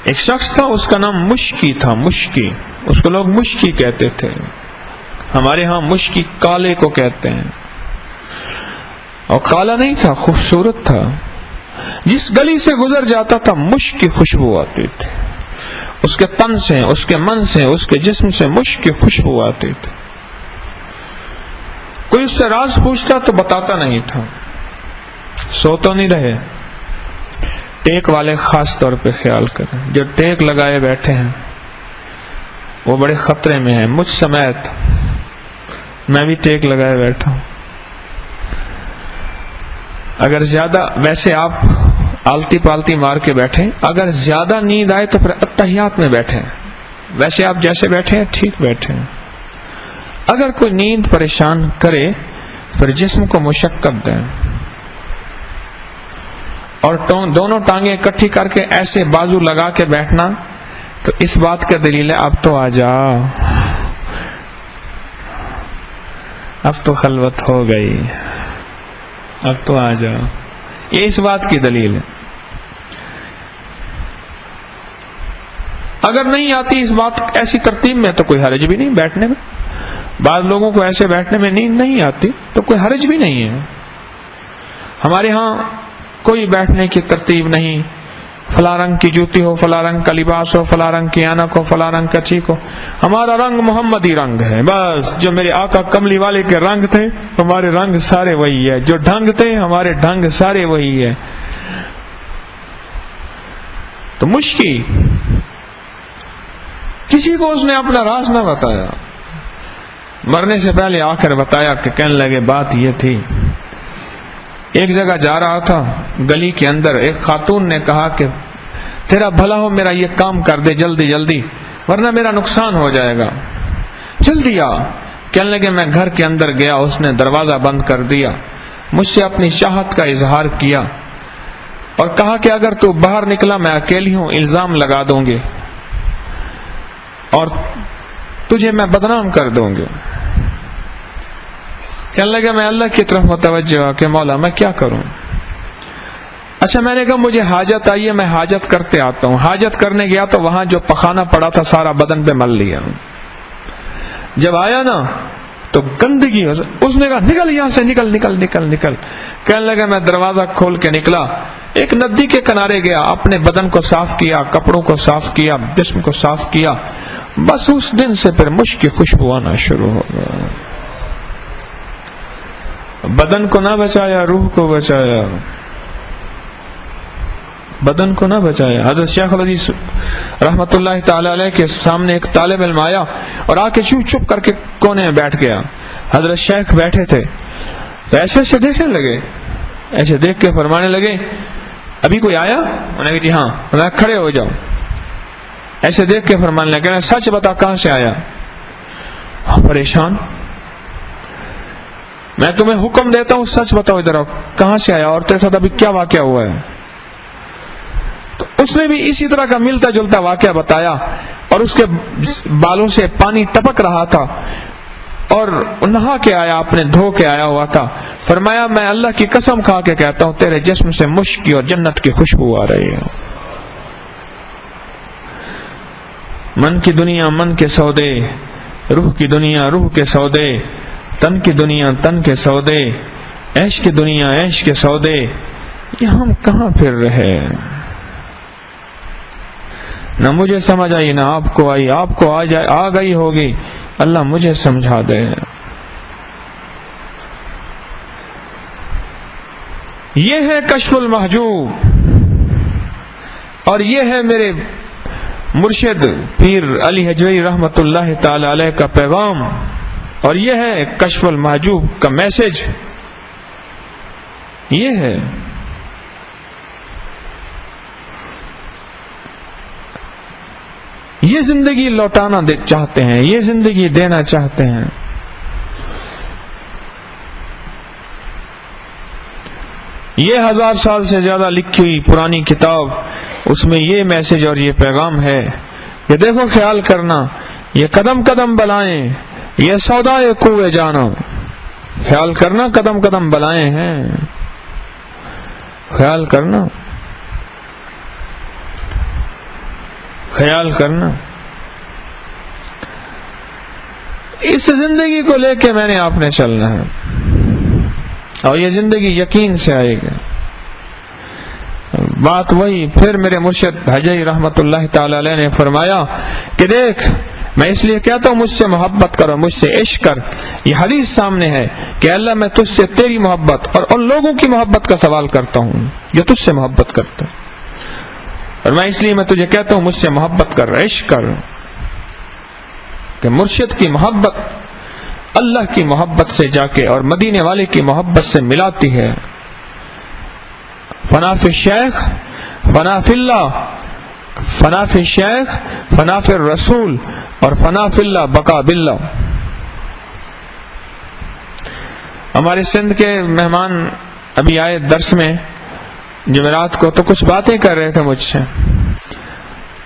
ایک شخص تھا, اس کا نام مشکی تھا. مشکی, اس کو لوگ مشکی کہتے تھے. ہمارے ہاں مشکی کالے کو کہتے ہیں, اور کالا نہیں تھا, خوبصورت تھا. جس گلی سے گزر جاتا تھا مشک کی خوشبو آتی تھی. اس کے تن سے, اس کے من سے, اس کے جسم سے مشک کی خوشبو آتی تھی. کوئی اس سے راز پوچھتا تو بتاتا نہیں تھا. سو تو نہیں رہے. ٹیک والے خاص طور پہ خیال کریں, جو ٹیک لگائے بیٹھے ہیں وہ بڑے خطرے میں ہیں. مجھ سمیت, میں بھی ٹیک لگائے بیٹھا ہوں. اگر زیادہ, ویسے آپ آلتی پالتی مار کے بیٹھیں, اگر زیادہ نیند آئے تو پھر اتحیات میں بیٹھیں. ویسے آپ جیسے بیٹھے ہیں ٹھیک بیٹھے ہیں. اگر کوئی نیند پریشان کرے پھر جسم کو مشقت دیں اور دونوں ٹانگیں اکٹھی کر کے ایسے بازو لگا کے بیٹھنا، تو اس بات کا دلیل ہے اب تو آ جا، اب تو خلوت ہو گئی، اب تو آ جا، یہ اس بات کی دلیل ہے۔ اگر نہیں آتی اس بات ایسی ترتیب میں تو کوئی حرج بھی نہیں بیٹھنے میں، بعض لوگوں کو ایسے بیٹھنے میں نیند نہیں آتی تو کوئی حرج بھی نہیں ہے۔ ہمارے ہاں کوئی بیٹھنے کی ترتیب نہیں، فلاں رنگ کی جوتی ہو، فلاں رنگ کا لباس ہو، فلاں رنگ کی اینک ہو، فلاں رنگ کا چیک ہو، ہمارا رنگ محمدی رنگ ہے، بس جو میرے آقا کملی والے کے رنگ تھے ہمارے رنگ سارے وہی ہے، جو ڈھنگ تھے ہمارے ڈھنگ سارے وہی ہے۔ تو مشکل کسی کو اس نے اپنا راز نہ بتایا، مرنے سے پہلے آخر بتایا کہ کہنے لگے بات یہ تھی، ایک جگہ جا رہا تھا گلی کے اندر، ایک خاتون نے کہا کہ تیرا بھلا ہو میرا یہ کام کر دے جلدی جلدی ورنہ میرا نقصان ہو جائے گا، جلدی آ۔ کہنے لگے میں گھر کے اندر گیا، اس نے دروازہ بند کر دیا، مجھ سے اپنی چاہت کا اظہار کیا اور کہا کہ اگر تو باہر نکلا میں اکیلی ہوں، الزام لگا دوں گے اور تجھے میں بدنام کر دوں گے۔ کہنے لگا میں اللہ کی طرف متوجہ کہ مولا میں کیا کروں؟ اچھا میں نے کہا مجھے حاجت آئی ہے، میں حاجت کرتے آتا ہوں۔ حاجت کرنے گیا تو وہاں جو پخانا پڑا تھا سارا بدن پہ مل لیا، جب آیا نا تو گندگی، اس نے کہا نکل یہاں سے، نکل نکل نکل نکل۔ کہنے لگا میں دروازہ کھول کے نکلا، ایک ندی کے کنارے گیا، اپنے بدن کو صاف کیا، کپڑوں کو صاف کیا، جسم کو صاف کیا، بس اس دن سے پھر مشک کی خوشبو آنا شروع ہو گیا۔ بدن کو نہ بچایا، روح کو بچایا، بدن کو نہ بچایا۔ حضرت شیخ الحدیث رحمت اللہ تعالی علیہ کے سامنے ایک طالب علم آیا اور آ کے چپ کر کے کونے میں بیٹھ گیا۔ حضرت شیخ بیٹھے تھے تو ایسے ایسے دیکھنے لگے، ایسے دیکھ کے فرمانے لگے ابھی کوئی آیا؟ انہوں نے کہا جی ہاں۔ انہوں نے کھڑے ہو جاؤ۔ ایسے دیکھ کے فرمانے لگے سچ بتا کہاں سے آیا؟ پریشان، میں تمہیں حکم دیتا ہوں سچ بتاؤ، ادھر آؤ، کہاں سے آیا اور تیرے ساتھ ابھی کیا واقعہ ہوا ہے؟ تو اس نے بھی اسی طرح کا ملتا جلتا واقعہ بتایا اور اس کے بالوں سے پانی ٹپک رہا تھا اور نہا کے آیا، اپنے دھو کے آیا ہوا تھا۔ فرمایا میں اللہ کی قسم کھا کے کہتا ہوں تیرے جسم سے مشک کی اور جنت کی خوشبو آ رہی ہے۔ من کی دنیا من کے سودے، روح کی دنیا روح کے سودے، تن کی دنیا تن کے سودے، عیش کی دنیا عیش کے سودے، یہ ہم کہاں پھر رہے؟ نہ مجھے سمجھ آئی نہ آپ کو آئی، آپ کو آ گئی ہوگی، اللہ مجھے سمجھا دے۔ یہ ہے کشف المحجوب اور یہ ہے میرے مرشد پیر علی حجویری رحمت اللہ تعالی علیہ کا پیغام، اور یہ ہے کشف المحجوب کا میسج، یہ ہے۔ یہ زندگی لوٹانا چاہتے ہیں، یہ زندگی دینا چاہتے ہیں۔ یہ 1000 سال سے زیادہ لکھی ہوئی پرانی کتاب، اس میں یہ میسج اور یہ پیغام ہے کہ دیکھو خیال کرنا، یہ قدم قدم بلائیں، یہ سودائے کوئے جانا، خیال کرنا قدم قدم بلائیں ہیں، خیال کرنا، خیال کرنا۔ اس زندگی کو لے کے میں نے آپ نے چلنا ہے اور یہ زندگی یقین سے آئے گی۔ بات وہی پھر میرے مرشد حجویری رحمت اللہ تعالی علیہ نے فرمایا کہ دیکھ میں اس لیے کہتا ہوں مجھ سے محبت کر اور مجھ سے عشق کر، یہ حدیث سامنے ہے کہ اللہ میں تجھ سے تیری محبت اور ان لوگوں کی محبت کا سوال کرتا ہوں جو تجھ سے محبت کرتے ہیں، اور میں اس لیے میں تجھے کہتا ہوں مجھ سے محبت کر، عشق کر، کہ مرشد کی محبت اللہ کی محبت سے جا کے اور مدینے والے کی محبت سے ملاتی ہے۔ فنا فی الشیخ فنا فی اللہ، فنا فی الشیخ فنا فی الرسول اور فنا فی اللہ بقا باللہ۔ ہمارے سندھ کے مہمان ابھی آئے درس میں جمعرات کو، تو کچھ باتیں کر رہے تھے مجھ سے.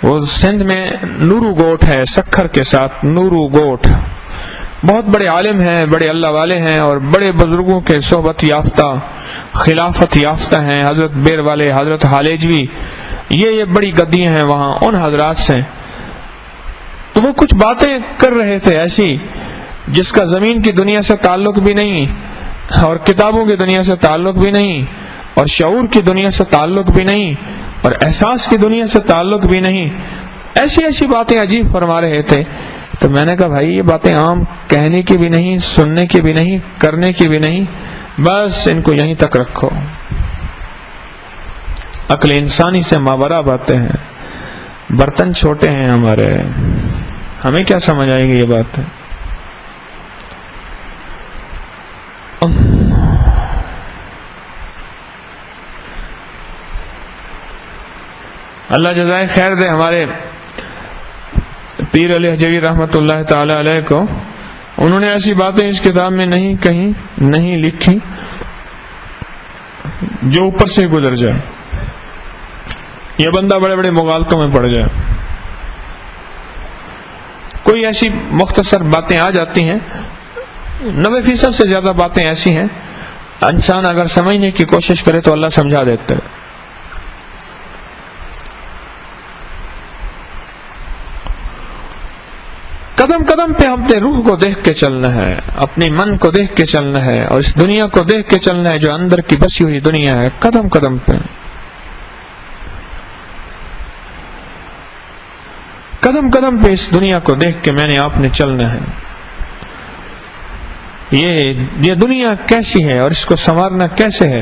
وہ سندھ میں نورو گوٹ ہے، سکھر کے ساتھ نورو گوٹ، بہت بڑے عالم ہیں، بڑے اللہ والے ہیں، اور بڑے بزرگوں کے صحبت یافتہ، خلافت یافتہ ہیں. حضرت بیر والے، حضرت حالیجوی، یہ بڑی گدیاں ہیں وہاں ان حضرات سے. تو وہ کچھ باتیں کر رہے تھے ایسی جس کا زمین کی دنیا سے تعلق بھی نہیں، اور کتابوں کی دنیا سے تعلق بھی نہیں، اور شعور کی دنیا سے تعلق بھی نہیں، اور احساس کی دنیا سے تعلق بھی نہیں. ایسی ایسی باتیں عجیب فرما رہے تھے. تو میں نے کہا بھائی یہ باتیں عام کہنے کی بھی نہیں، سننے کی بھی نہیں، کرنے کی بھی نہیں، بس ان کو یہیں تک رکھو. عقل انسانی سے ماورا باتیں ہیں. برتن چھوٹے ہیں ہمارے، ہمیں کیا سمجھ آئے گی یہ بات. اللہ جزائے خیر دے ہمارے پیر علی حجوی رحمۃ اللہ تعالی علیہ کو. انہوں نے ایسی باتیں اس کتاب میں نہیں کہیں، نہیں لکھی جو اوپر سے گزر جائے، یہ بندہ بڑے بڑے مغالطوں میں پڑ جائے. کوئی ایسی مختصر باتیں آ جاتی ہیں، 90% سے زیادہ باتیں ایسی ہیں انسان اگر سمجھنے کی کوشش کرے تو اللہ سمجھا دیتا ہے. قدم قدم پہ اپنے روح کو دیکھ کے چلنا ہے، اپنے من کو دیکھ کے چلنا ہے، اور اس دنیا کو دیکھ کے چلنا ہے جو اندر کی بسی ہوئی دنیا ہے. قدم قدم پہ، قدم قدم پہ اس دنیا کو دیکھ کے میں نے آپ نے چلنا ہے. یہ دنیا کیسی ہے اور اس کو سنوارنا کیسے ہے،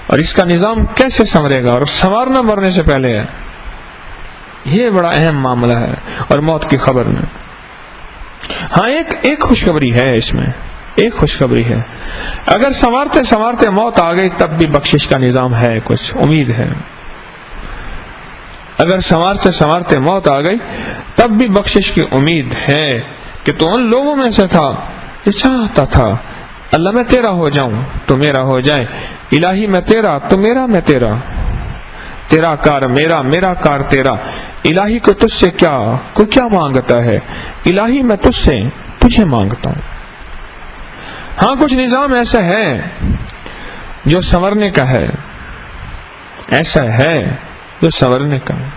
اور اس کا نظام کیسے سنورے گا، اور سنوارنا مرنے سے پہلے ہے. یہ بڑا اہم معاملہ ہے. اور موت کی خبر میں ہاں ایک خوشخبری ہے، اس میں ایک خوشخبری ہے. اگر سنوارتے سنوارتے موت آ گئی تب بھی بخشش کا نظام ہے، کچھ امید ہے. اگر سنوارتے موت آ گئی تب بھی بخشش کی امید ہے کہ تو ان لوگوں میں سے تھا جو چاہتا تھا اللہ میں تیرا ہو جاؤں تو میرا ہو جائے، الہی میں تیرا تو میرا میں تیرا، تیرا کار میرا، میرا کار تیرا. الہی کو تجھ سے کیا مانگتا ہے، الہی میں تجھ سے تجھے مانگتا ہوں. ہاں کچھ نظام ایسا ہے جو سنورنے کا ہے، ایسا ہے جو سنورنے کا ہے،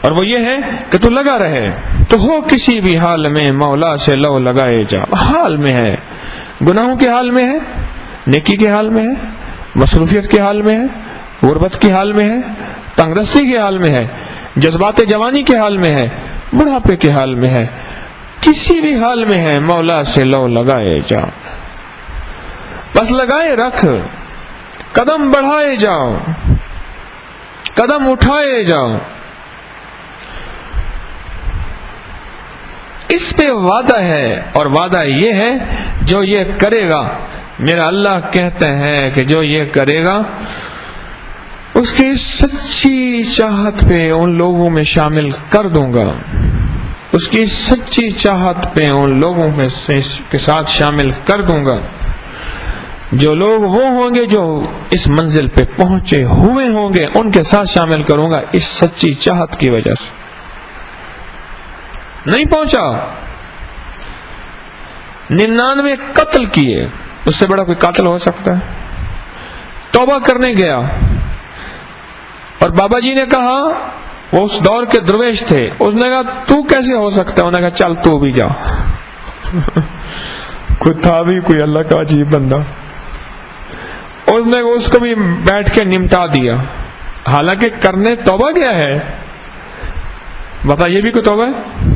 اور وہ یہ ہے کہ تو لگا رہے، تو ہو کسی بھی حال میں مولا سے لو لگائے جا. حال میں ہے، گناہوں کے حال میں ہے، نیکی کے حال میں ہے، مصروفیت کے حال میں ہے، غربت کے حال میں ہے، تنگدستی کے حال میں ہے، جذبات جوانی کے حال میں ہے، بڑھاپے کے حال میں ہے، کسی بھی حال میں ہے، مولا سے لو لگائے جا. بس لگائے رکھ، قدم بڑھائے جاؤ، قدم اٹھائے جاؤ. اس پہ وعدہ ہے، اور وعدہ یہ ہے جو یہ کرے گا، میرا اللہ کہتے ہیں کہ جو یہ کرے گا اس کی سچی چاہت پہ ان لوگوں میں شامل کر دوں گا، اس کی سچی چاہت پہ ان لوگوں کے ساتھ شامل کر دوں گا. جو لوگ وہ ہوں گے جو اس منزل پہ پہنچے ہوئے ہوں گے ان کے ساتھ شامل کروں گا، اس سچی چاہت کی وجہ سے. نہیں پہنچا، 99 قتل کیے، اس سے بڑا کوئی قاتل ہو سکتا ہے؟ توبہ کرنے گیا، اور بابا جی نے کہا، وہ اس دور کے درویش تھے، اس نے کہا تو کیسے ہو سکتا ہے؟ انہوں نے کہا چل تو بھی جا. خود تھا بھی کوئی اللہ کا عجیب بندہ، اس نے اس کو بھی بیٹھ کے نمٹا دیا، حالانکہ کرنے توبہ گیا ہے. بتا یہ بھی کوئی توبہ ہے؟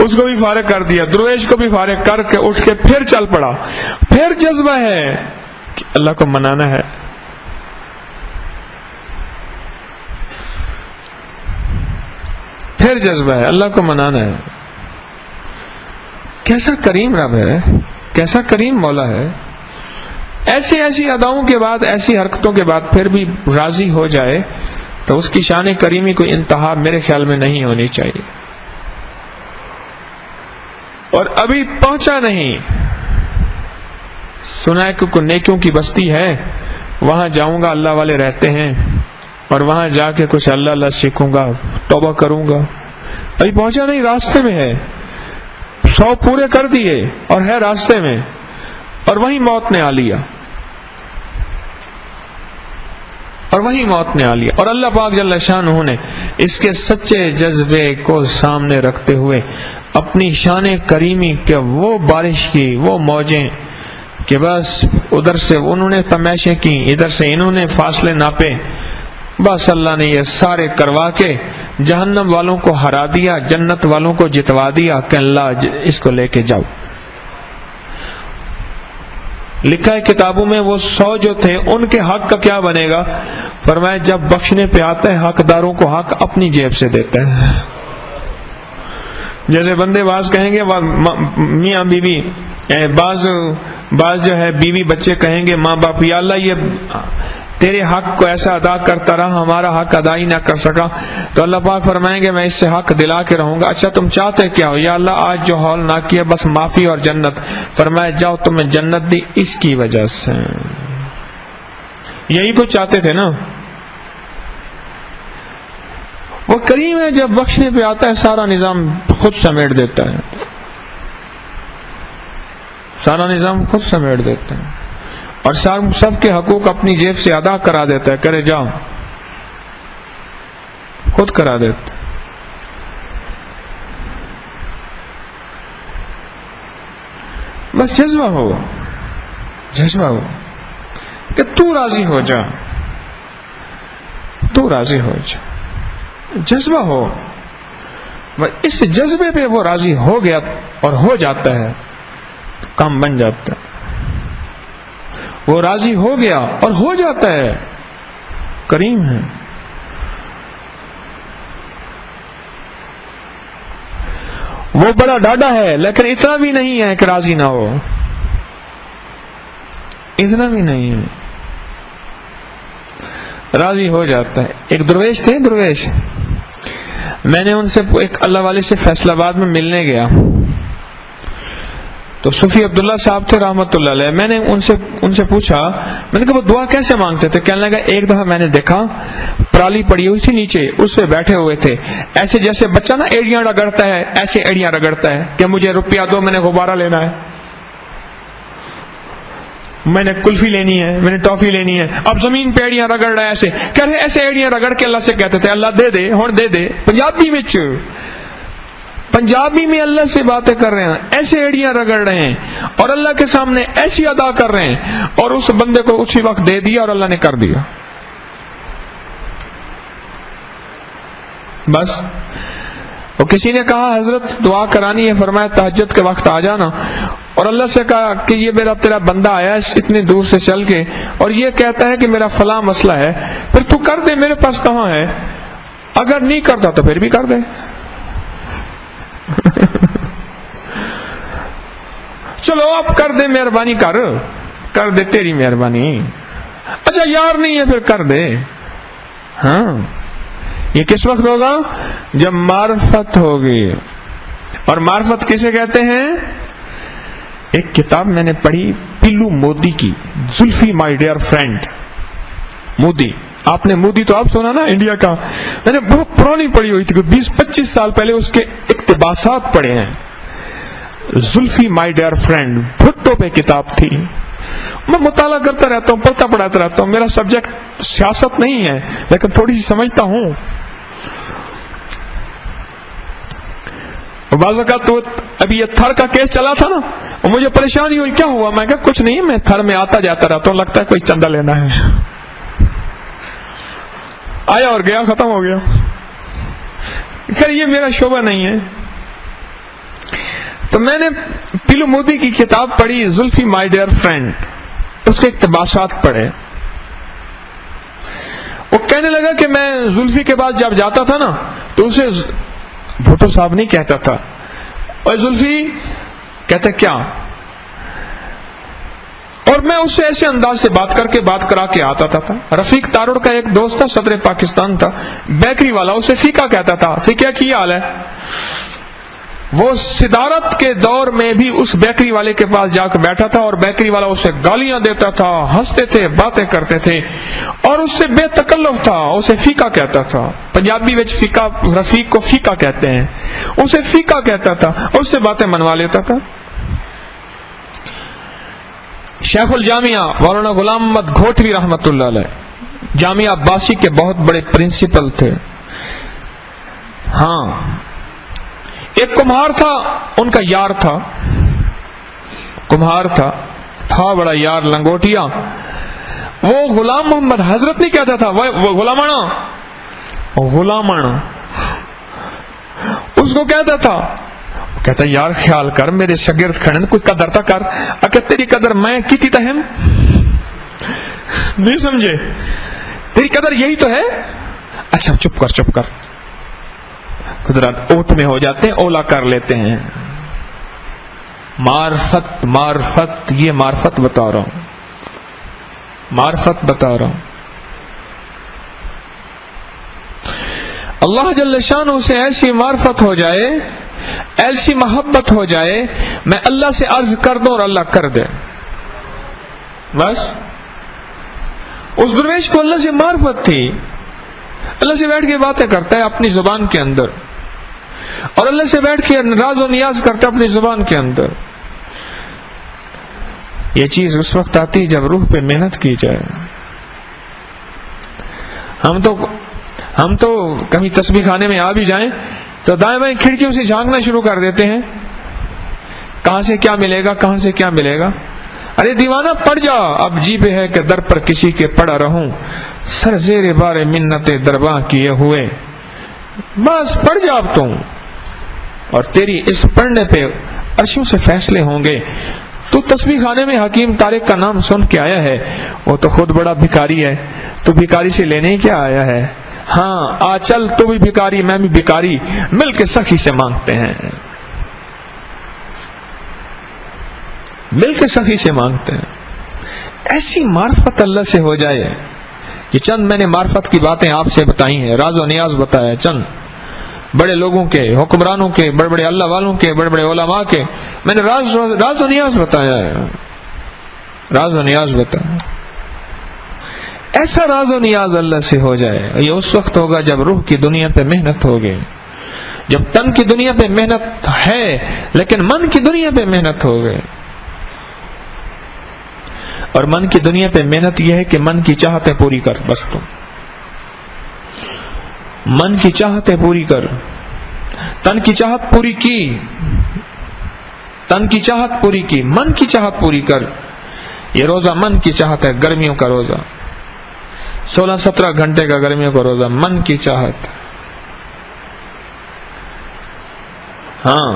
اس کو بھی فارغ کر دیا، درویش کو بھی فارغ کر کے اٹھ کے پھر چل پڑا. پھر جذبہ ہے کہ اللہ کو منانا ہے. پھر جذبہ ہے اللہ کو منانا ہے. کیسا کریم رب ہے، کیسا کریم مولا ہے. ایسی ایسی اداؤں کے بعد، ایسی حرکتوں کے بعد پھر بھی راضی ہو جائے تو اس کی شان کریمی کوئی انتہا میرے خیال میں نہیں ہونی چاہیے. اور ابھی پہنچا نہیں، سنا ہے کہ کوئی نیکیوں کی بستی ہے، وہاں جاؤں گا، اللہ والے رہتے ہیں، اور وہاں جا کے کچھ اللہ اللہ سیکھوں گا، توبہ کروں گا. ابھی پہنچا نہیں، راستے میں ہے، 100 پورے کر دیے اور ہے راستے میں، اور وہیں موت نے آ لیا، اور اللہ پاک جل شانہ نے اس کے سچے جذبے کو سامنے رکھتے ہوئے اپنی شان کریمی کہ وہ بارش کی وہ موجیں کہ بس ادھر سے انہوں نے تماشے کی، ادھر سے انہوں نے فاصلے ناپے، بس اللہ نے یہ سارے کروا کے جہنم والوں کو ہرا دیا، جنت والوں کو جتوا دیا کہ اللہ اس کو لے کے جاؤ. لکھا ہے کتابوں میں وہ 100 جو تھے ان کے حق کا کیا بنے گا؟ فرمایا جب بخشنے پہ آتا ہے حقداروں کو حق اپنی جیب سے دیتا ہے. جیسے بندے باز کہیں گے میاں بیوی، بعض جو ہے بیوی بچے کہیں گے ماں باپ، یا اللہ یہ تیرے حق کو ایسا ادا کرتا رہا، ہمارا حق ادا ہی نہ کر سکا، تو اللہ پاک فرمائیں گے میں اس سے حق دلا کے رہوں گا. اچھا تم چاہتے کیا ہو؟ یا اللہ آج جو ہال نہ کیا بس معافی اور جنت. فرمایا جاؤ تمہیں جنت دی اس کی وجہ سے. یہی کچھ چاہتے تھے نا. وہ کریم ہے، جب بخشنے پہ آتا ہے سارا نظام خود سمیٹ دیتا ہے، سارا نظام خود سمیٹ دیتا ہے، اور سب کے حقوق اپنی جیب سے ادا کرا دیتا ہے. کرے جاؤ، خود کرا دیتا. بس جذبہ ہو کہ تو راضی ہو جا، تو راضی ہو جا، جذبہ ہو. اس جذبے پہ وہ راضی ہو گیا اور ہو جاتا ہے، کام بن جاتا ہے. وہ راضی ہو گیا اور ہو جاتا ہے، کریم ہے. وہ بڑا ڈاڈا ہے لیکن اتنا بھی نہیں ہے کہ راضی نہ ہو، اتنا بھی نہیں ہے، راضی ہو جاتا ہے. ایک درویش تھے، درویش، میں نے ان سے ایک اللہ والے سے فیصل آباد میں ملنے گیا، تو صوفی عبداللہ صاحب تھے رحمت اللہ علیہ. میں نے ان سے پوچھا، میں نے کہا وہ دعا کیسے مانگتے تھے؟ کہنے لگا ایک دفعہ میں نے دیکھا پرالی پڑی ہوئی تھی نیچے، اس پہ بیٹھے ہوئے تھے، ایسے جیسے بچہ نا ایڑیاں رگڑتا ہے، ایسے ایڑیاں رگڑتا ہے کہ مجھے روپیہ دو، میں نے غبارہ لینا ہے، میں نے کلفی لینی ہے، میں نے ٹافی لینی ہے. اب زمین پہ ایڑیاں رگڑ رہا ہے، ایسے کہہ رہے ایسے ایڑیاں رگڑ کے اللہ سے کہتے تھے اللہ دے دے، ہن دے دے. پنجابی میں اللہ سے باتیں کر رہے ہیں، ایسے ایڑیاں رگڑ رہے ہیں اور اللہ کے سامنے ایسی ادا کر رہے ہیں، اور اس بندے کو اسی وقت دے دیا اور اللہ نے کر دیا. بس اور کسی نے کہا حضرت دعا کرانی ہے، فرمایا تہجد کے وقت آ جانا، اور اللہ سے کہا کہ یہ میرا تیرا بندہ آیا اتنی دور سے چل کے اور یہ کہتا ہے کہ میرا فلاں مسئلہ ہے، پھر تو کر دے، میرے پاس کہاں ہے، اگر نہیں کرتا تو پھر بھی کر دے. چلو اب کر دے، مہربانی کر دے، تیری مہربانی. اچھا یار نہیں ہے پھر کر دے. ہاں یہ کس وقت ہوگا؟ جب معرفت ہوگی. اور معرفت کسے کہتے ہیں؟ ایک کتاب میں نے پڑھی پلو مودی کی، Zulfi my dear friend. Modi, آپ نے مودی تو آپ سنا نا انڈیا کا، میں نے بہت پرانی پڑھی ہوئی تھی، 20-25 سال پہلے اس کے اقتباسات پڑھے ہیں. Zulfi my dear friend, Bhutto پہ کتاب تھی. میں مطالعہ کرتا رہتا ہوں، پڑھتا پڑھاتا رہتا ہوں. میرا سبجیکٹ سیاست نہیں ہے لیکن تھوڑی سی سمجھتا ہوں. بعض اوقات تو ابھی یہ تھر کا کیس چلا تھا نا، اور مجھے پریشانی ہوئی، کیا ہوا؟ میں کہا کچھ نہیں، میں تھر میں آتا جاتا رہتا ہوں، لگتا ہے کوئی چندہ لینا ہے. آیا اور گیا، ختم ہو گیا. خیر یہ میرا شعبہ نہیں ہے. تو میں نے پلو مودی کی کتاب پڑھی زلفی مائی ڈیئر فرینڈ، اس کے اقتباسات پڑھے. وہ کہنے لگا کہ میں زلفی کے بعد جب جاتا تھا نا تو اسے بھٹو صاحب نہیں کہتا تھا، اور زلفی کہتا کیا، اور میں اس سے ایسے انداز سے بات کرا کے آتا تھا. رفیق تارڑ کا ایک دوست تھا، صدر پاکستان تھا، بیکری والا، اسے فیکا کہتا تھا. فیکا کی حال ہے؟ وہ صدارت کے دور میں بھی اس بیکری والے کے پاس جا کے بیٹھا تھا، اور بیکری والا اسے گالیاں دیتا تھا، ہنستے تھے، باتیں کرتے تھے، اور اس سے بے تکلف تھا، اسے فیکا کہتا تھا۔ پنجابی وچ فیکا، رفیق کو فیکا کہتے ہیں، اسے فیکا کہتا تھا، اس سے باتیں منوا لیتا تھا۔ شیخ الجامعہ مولانا غلام محمد گھوٹوی رحمت اللہ علیہ جامعہ عباسی کے بہت بڑے پرنسپل تھے۔ ہاں، ایک کمہار تھا، ان کا یار تھا، کمہار تھا بڑا یار لنگوٹیا۔ وہ غلام محمد حضرت نہیں کہتا تھا، وہ غلامانہ، غلامانہ اس کو کہتا تھا۔ کہتا یار خیال کر، میرے شاگرد کھڑے، کوئی قدر تا کر، اگر تیری قدر میں کیتی تہم نہیں سمجھے، تیری قدر یہی تو ہے۔ اچھا چپ کر، چپ کر، قدرت اوٹ میں ہو جاتے ہیں، اولا کر لیتے ہیں۔ معرفت، معرفت، یہ معرفت بتا رہا ہوں، معرفت بتا رہا ہوں۔ اللہ جل شانہ سے ایسی معرفت ہو جائے، ایسی محبت ہو جائے، میں اللہ سے عرض کر دوں اور اللہ کر دے، بس۔ اس درویش کو اللہ سے معرفت تھی، اللہ سے بیٹھ کے باتیں کرتا ہے اپنی زبان کے اندر، اور اللہ سے بیٹھ کے راز و نیاز کرتا ہے اپنی زبان کے اندر۔ یہ چیز اس وقت آتی جب روح پہ محنت کی جائے۔ ہم تو کبھی تسبیح خانے میں آ بھی جائیں تو دائیں بائیں کھڑکیوں سے جھانکنا شروع کر دیتے ہیں، کہاں سے کیا ملے گا، کہاں سے کیا ملے گا۔ ارے دیوانہ پڑ جا، اب جی پہ ہے کہ در پر کسی کے پڑا رہوں، سر زیر بار منت درباں کیے ہوئے، بس پڑ جا اب تم، اور تیری اس پڑھنے پہ عرشوں سے فیصلے ہوں گے۔ تو تسبیح خانے میں حکیم طارق کا نام سن کے آیا ہے، وہ تو خود بڑا بھکاری ہے، تو بھکاری سے لینے ہی کیا آیا ہے؟ ہاں آ چل، تو بھی بھکاری، میں بھی بھکاری، مل کے سخی سے مانگتے ہیں، مل کے سخی سے مانگتے ہیں۔ ایسی معرفت اللہ سے ہو جائے۔ یہ چند میں نے معرفت کی باتیں آپ سے بتائی ہیں، راز و نیاز بتایا، چند بڑے لوگوں کے، حکمرانوں کے، بڑے بڑے اللہ والوں کے، بڑے بڑے علماء کے میں نے راز و نیاز بتایا ہے، راز و نیاز بتایا۔ ایسا راز و نیاز اللہ سے ہو جائے، یہ اس وقت ہوگا جب روح کی دنیا پہ محنت ہوگی، جب تن کی دنیا پہ محنت ہے لیکن من کی دنیا پہ محنت ہوگی۔ اور من کی دنیا پہ محنت یہ ہے کہ من کی چاہتیں پوری کر، بس تم من کی چاہتیں پوری کر۔ تن کی چاہت پوری کی، تن کی چاہت پوری کی، من کی چاہت پوری کر۔ یہ روزہ من کی چاہت ہے، گرمیوں کا روزہ، 16-17 گھنٹے کا گرمیوں کا روزہ، من کی چاہت۔ ہاں،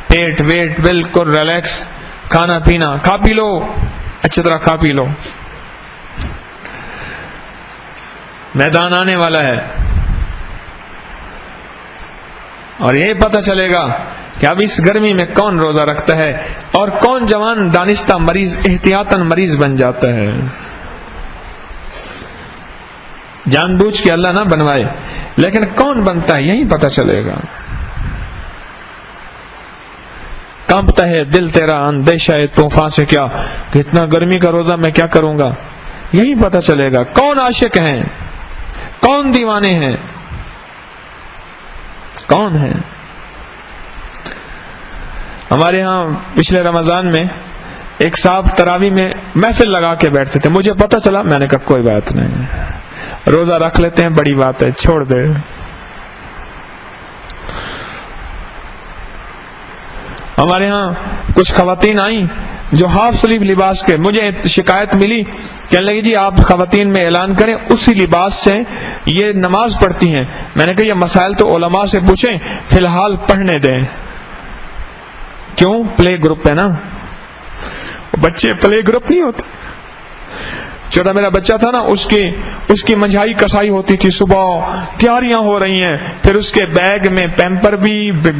پیٹ ویٹ بالکل ریلیکس، کھانا پینا کھا پی لو، اچھی طرح کھا پی لو، میدان آنے والا ہے، اور یہی پتہ چلے گا کہ اب اس گرمی میں کون روزہ رکھتا ہے اور کون جوان دانستہ مریض احتیاطاً مریض بن جاتا ہے۔ جان بوجھ کے اللہ نہ بنوائے، لیکن کون بنتا ہے یہی پتہ چلے گا۔ کانپتا ہے دل تیرا اندیشہ طوفان سے کیا، کہ اتنا گرمی کا روزہ میں کیا کروں گا، یہی پتہ چلے گا کون عاشق ہیں، کون دیوانے ہیں، کون ہیں۔ ہمارے ہاں پچھلے رمضان میں ایک صاحب تراویح میں محفل لگا کے بیٹھتے تھے، مجھے پتہ چلا، میں نے کہا کوئی بات نہیں، روزہ رکھ لیتے ہیں، بڑی بات ہے، چھوڑ دے۔ ہمارے ہاں کچھ خواتین آئیں جو ہاف سلیو لباس کے، مجھے شکایت ملی، کہنے لگی جی آپ خواتین میں اعلان کریں اسی لباس سے یہ نماز پڑھتی ہیں۔ میں نے کہا یہ مسائل تو علماء سے پوچھیں، فی الحال پڑھنے دیں۔ کیوں؟ پلے گروپ ہے نا، بچے پلے گروپ نہیں ہوتے۔ چھوٹا میرا بچہ تھا نا، اس کی منجھائی کسائی ہوتی تھی، صبح تیاریاں ہو رہی ہیں، پھر اس کے بیگ میں پیمپر بھی،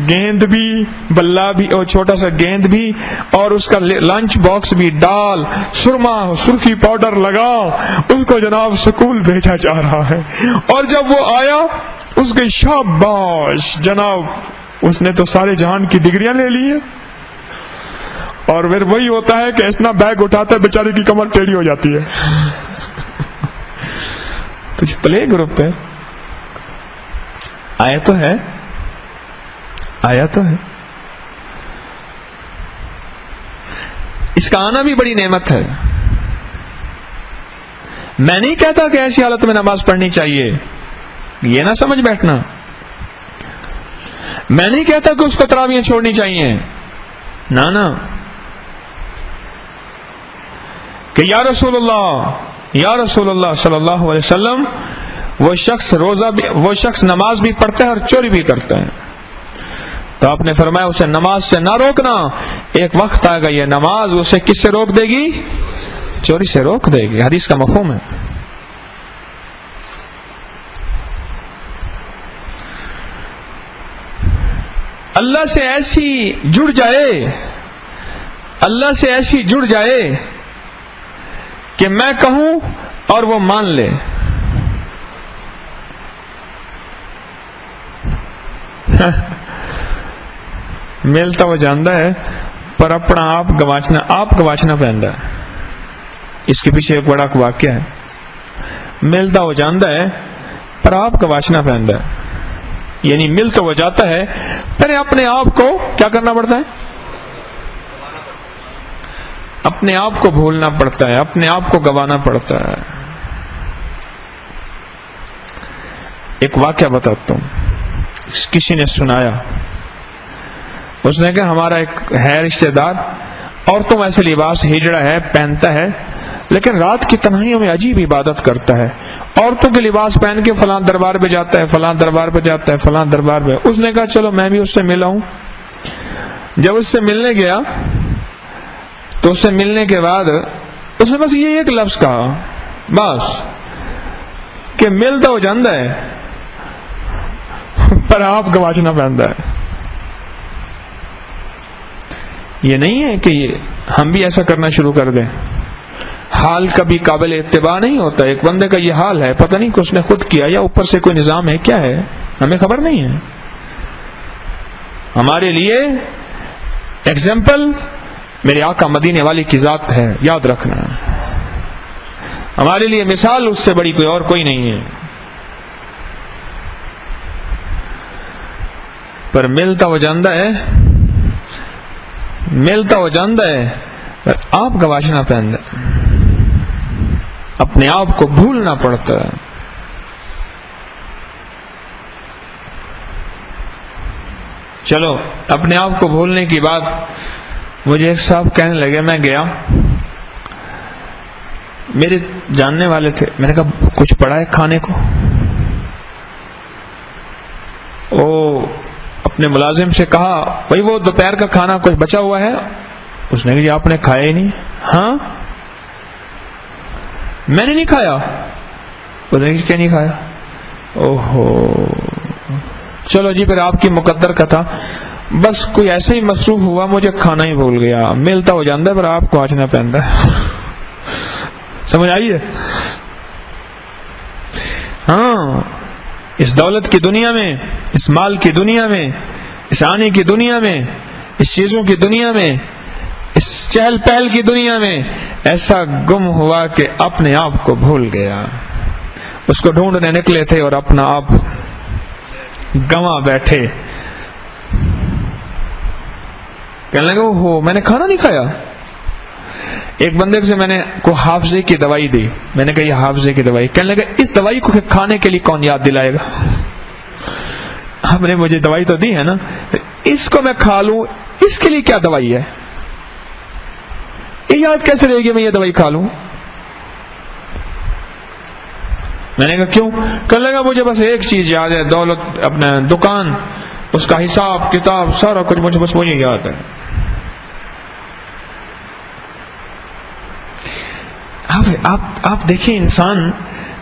گیند بھی، بلہ بھی، اور چھوٹا سا گیند بھی، اور اس کا لنچ باکس بھی، ڈال، سرما، سرخی پاؤڈر لگاؤ، اس کو جناب سکول بھیجا جا رہا ہے۔ اور جب وہ آیا، اس کے شاباش جناب اس نے تو سارے جہان کی ڈگریاں لے لی ہیں، اور پھر وہی ہوتا ہے کہ اتنا بیگ اٹھاتا ہے بیچارے کی کمر ٹیڑھی ہو جاتی ہے. تو پلے گروپ ہے، آیا تو ہے، آیا تو ہے. اس کا آنا بھی بڑی نعمت ہے. میں نہیں کہتا کہ ایسی حالت میں نماز پڑھنی چاہیے، یہ نہ سمجھ بیٹھنا. میں نہیں کہتا کہ اس کو تراویحیں چھوڑنی چاہیے، نہ کہ یا رسول اللہ صلی اللہ علیہ وسلم، وہ شخص نماز بھی پڑھتا ہے اور چوری بھی کرتا ہے. تو آپ نے فرمایا اسے نماز سے نہ روکنا، ایک وقت آئے گا یہ نماز اسے کس سے روک دے گی؟ چوری سے روک دے گی. حدیث کا مفہوم ہے. اللہ سے ایسی جڑ جائے کہ میں کہوں اور وہ مان لے. ملتا وہ جانتا ہے پر اپنا آپ گواچنا پہنتا ہے. اس کے پیچھے ایک بڑا واقعہ ہے. ملتا وہ جانتا ہے پر آپ گواچنا پہنتا ہے. یعنی مل تو وہ جاتا ہے پر اپنے آپ کو کیا کرنا پڑتا ہے؟ اپنے آپ کو بھولنا پڑتا ہے، اپنے آپ کو گوانا پڑتا ہے. ایک واقعہ بتاتا ہوں، کسی نے سنایا. اس نے کہا ہمارا ایک ہے رشتہ دار، عورتوں میں سے لباس ہجڑا ہے، پہنتا ہے، لیکن رات کی تنہائیوں میں عجیب عبادت کرتا ہے. عورتوں کے لباس پہن کے فلاں دربار پہ جاتا ہے، فلاں دربار پہ جاتا ہے، فلاں دربار پہ. اس نے کہا چلو میں بھی اس سے ملا ہوں. جب اس سے ملنے گیا تو اس سے ملنے کے بعد اس نے بس یہ ایک لفظ کہا، بس کہ ملتا ہو جاندہ ہے پر آپ گواچنا پہنتا ہے. یہ نہیں ہے کہ ہم بھی ایسا کرنا شروع کر دیں. حال کبھی قابل اتباع نہیں ہوتا. ایک بندے کا یہ حال ہے، پتہ نہیں کہ اس نے خود کیا یا اوپر سے کوئی نظام ہے، کیا ہے ہمیں خبر نہیں ہے. ہمارے لیے ایگزامپل میرے آقا مدینے والی کی ذات ہے، یاد رکھنا. ہمارے لیے مثال اس سے بڑی کوئی نہیں ہے. پر ملتا وہ جاندہ ہے پر آپ گواچنا پہنتا ہے، اپنے آپ کو بھولنا پڑتا ہے. چلو اپنے آپ کو بھولنے کی بات، مجھے ایک صاحب کہنے لگے، میں گیا، میرے جاننے والے تھے، میں نے کہا کچھ پڑا ہے کھانے کو؟ اپنے ملازم سے کہا بھائی وہ دوپہر کا کھانا کچھ بچا ہوا ہے؟ اس نے کہا آپ نے کھایا ہی نہیں. ہاں میں نے نہیں کھایا. اس نے کیا نہیں کھایا؟ اوہو، چلو جی پھر آپ کی مقدر کا تھا، بس کوئی ایسے ہی مصروف ہوا مجھے کھانا ہی بھول گیا. ملتا ہو جاندہ ہے پر آپ کو آچنا پہنتا ہے. سمجھ آئیے؟ ہاں، اس دولت کی دنیا میں، اس مال کی دنیا میں، اس آنے کی دنیا میں، اس چیزوں کی دنیا میں، اس چہل پہل کی دنیا میں ایسا گم ہوا کہ اپنے آپ کو بھول گیا. اس کو ڈھونڈنے نکلے تھے اور اپنا آپ گواں بیٹھے. کہنے لگے اوہو میں نے کھانا نہیں کھایا. ایک بندے سے میں نے کو حافظے کی دوائی دی، میں نے کہا یہ حافظے کی دوائی. کہنے لگا اس دوائی کو کھانے کے لیے کون یاد دلائے گا؟ آپ نے مجھے دوائی تو دی ہے نا، اس کو میں کھا لوں، اس کے لیے کیا دوائی ہے؟ یہ یاد کیسے رہے گی میں یہ دوائی کھا لوں؟ میں نے کہا کیوں؟ کہنے لگا مجھے بس ایک چیز یاد ہے، دولت، اپنا دکان، اس کا حساب کتاب سارا کچھ مجھے بس وہی یاد ہے. آپ دیکھیں انسان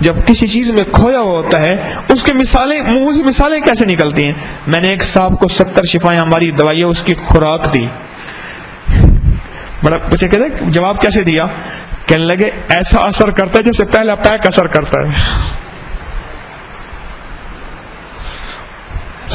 جب کسی چیز میں کھویا ہوتا ہے اس کے منہ سے مثالیں کیسے نکلتی ہیں. میں نے ایک صاحب کو 70 شفائیں ہماری دوائیاں اس کی خوراک دی. بڑا بچے کہتے ہیں جواب کیسے دیا؟ کہنے لگے ایسا اثر کرتا ہے جیسے پہلا پیک اثر کرتا ہے.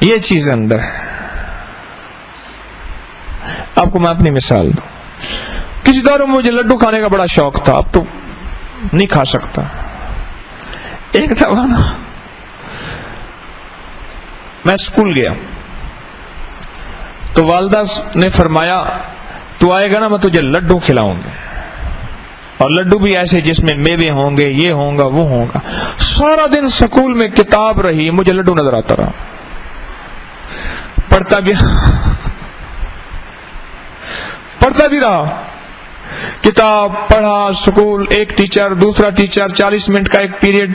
یہ چیز اندر ہے. آپ کو میں اپنی مثال دوں. کسی دور میں مجھے لڈو کھانے کا بڑا شوق تھا، اب تو نہیں کھا سکتا. ایک دفعہ نا میں اسکول گیا تو والدہ نے فرمایا تو آئے گا نا میں تجھے لڈو کھلاؤں گی، اور لڈو بھی ایسے جس میں میوے ہوں گے، یہ ہوگا وہ ہوگا. سارا دن سکول میں کتاب رہی، مجھے لڈو نظر آتا رہا. پڑھتا بھی رہا، کتاب پڑھا، سکول، ایک ٹیچر دوسرا ٹیچر، 40 منٹ کا ایک پیریڈ،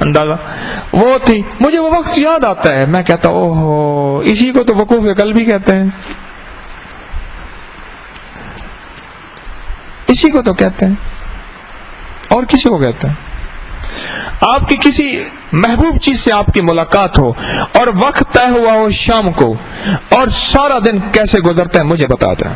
اندازہ وہ تھی. مجھے وہ وقت یاد آتا ہے، میں کہتا اوہو اسی کو تو وقوف قلب بھی کہتے ہیں، اسی کو تو کہتے ہیں، اور کسی کو کہتے ہیں. آپ کی کسی محبوب چیز سے آپ کی ملاقات ہو اور وقت طے ہوا ہو شام کو، اور سارا دن کیسے گزرتا ہے مجھے بتا دیں.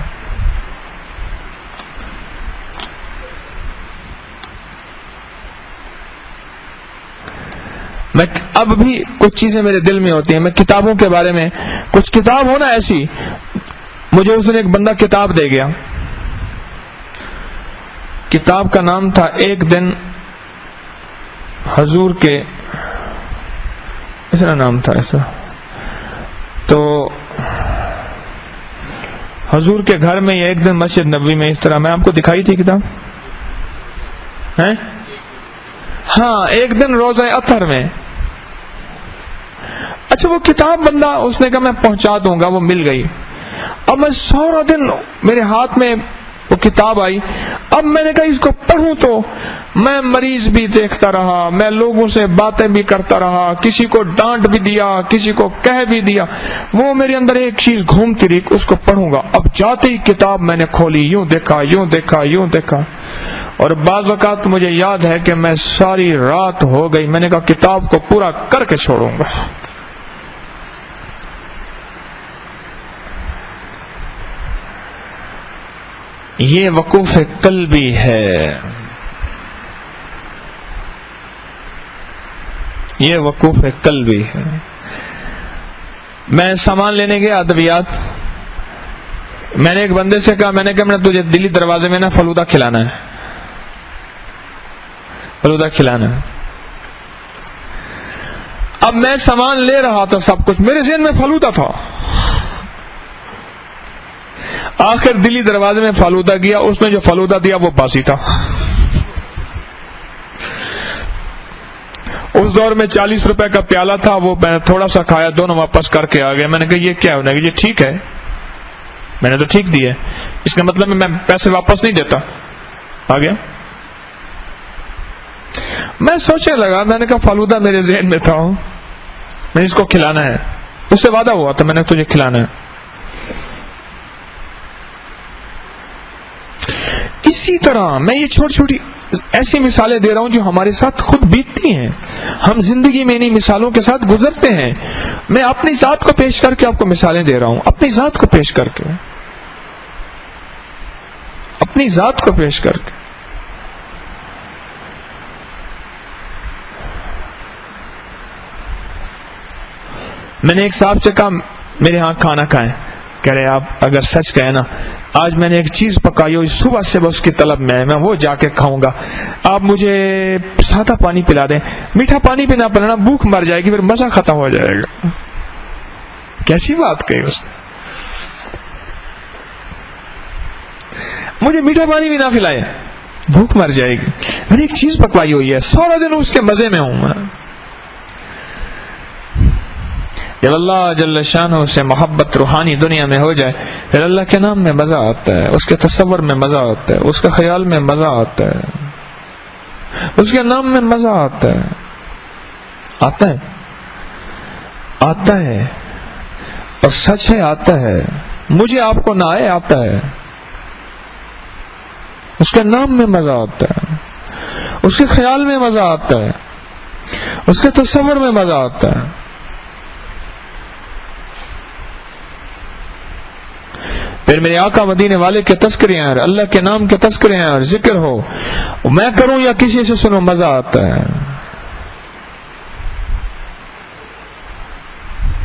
میں اب بھی کچھ چیزیں میرے دل میں ہوتی ہیں. میں کتابوں کے بارے میں، کچھ کتاب ہونا ایسی، مجھے اس دن ایک بندہ کتاب دے گیا. کتاب کا نام تھا ایک دن حضور کے، اس طرح نام تھا ایسا. تو حضور کے گھر میں یا ایک دن مسجد نبوی میں، اس طرح. میں آپ کو دکھائی تھی کتاب ہے؟ ہاں، ایک دن روزہ اطہر میں. اچھا وہ کتاب بندہ اس نے کہا میں پہنچا دوں گا، وہ مل گئی. اب میں سارا دن میرے ہاتھ میں وہ کتاب آئی. اب میں نے کہا اس کو پڑھوں تو میں مریض بھی دیکھتا رہا، میں لوگوں سے باتیں بھی کرتا رہا، کسی کو ڈانٹ بھی دیا، کسی کو کہہ بھی دیا. وہ میرے اندر ایک چیز گھومتی رہی، اس کو پڑھوں گا. اب جاتے ہی کتاب میں نے کھولی، یوں دیکھا یوں دیکھا یوں دیکھا، اور بعض اوقات مجھے یاد ہے کہ میں ساری رات ہو گئی. میں نے کہا کتاب کو پورا کر کے چھوڑوں گا. یہ وقوف قلبی ہے، یہ وقوف قلبی ہے. میں سامان لینے گیا ادویات، میں نے ایک بندے سے کہا، میں نے کہا میں تجھے دلی دروازے میں نا فلودہ کھلانا ہے، فلودہ کھلانا ہے. اب میں سامان لے رہا تھا، سب کچھ میرے ذہن میں فلودہ تھا. آخر دلی دروازے میں فلودہ گیا، اس نے جو فلودہ دیا وہ باسی تھا. اس دور میں 40 روپے کا پیالہ تھا، وہ میں تھوڑا سا کھایا، دونوں واپس کر کے آ گیا. میں نے کہا یہ کیا ہے؟ یہ ٹھیک ہے، میں نے تو ٹھیک دی ہے، اس کا مطلب میں پیسے واپس نہیں دیتا. آ گیا. میں سوچنے لگا، میں نے کہا فلودہ میرے ذہن میں تھا، میں نے اس کو کھلانا ہے، اس سے وعدہ ہوا تھا میں نے تجھے کھلانا ہے. اسی طرح میں یہ چھوٹی چھوٹی ایسی مثالیں دے رہا ہوں جو ہمارے ساتھ خود بیتتی ہیں. ہم زندگی میں انہی مثالوں کے ساتھ گزرتے ہیں. میں اپنی ذات کو پیش کر کے آپ کو مثالیں دے رہا ہوں، اپنی ذات کو پیش کر کے، اپنی ذات کو پیش کر کے. میں نے ایک صاحب سے کہا میرے ہاں کھانا کھائیں. کہہ رہے آپ اگر سچ کہیں نا، آج میں نے ایک چیز پکائی ہوئی صبح سے بس کی طلب میں وہ جا کے کھاؤں گا، آپ مجھے سادہ پانی پلا دیں، میٹھا پانی بھی نہ پلانا، بھوک مر جائے گی، پھر مزہ ختم ہو جائے گا. کیسی بات کہی اس نے، مجھے میٹھا پانی بھی نہ پلائے، بھوک مر جائے گی. میں نے ایک چیز پکوائی ہوئی ہے، سارا دن اس کے مزے میں ہوں میں. جب اللہ جل شانہ سے محبت روحانی دنیا میں ہو جائے، پھر اللہ کے نام میں مزہ آتا ہے، اس کے تصور میں مزہ آتا ہے، اس کے خیال میں مزہ آتا ہے، اس کے نام میں مزہ آتا ہے. آتا ہے، آتا ہے، اور سچ ہے آتا ہے. مجھے آپ کو نہ آئے، آتا ہے. اس کے نام میں مزہ آتا ہے، اس کے خیال میں مزہ آتا ہے، اس کے تصور میں مزہ آتا ہے. پھر میرے آقا مدینے والے کے تذکرے ہیں، اللہ کے نام کے تذکرے ہیں اور ذکر ہو، میں کروں یا کسی سے سنو، مزہ آتا ہے.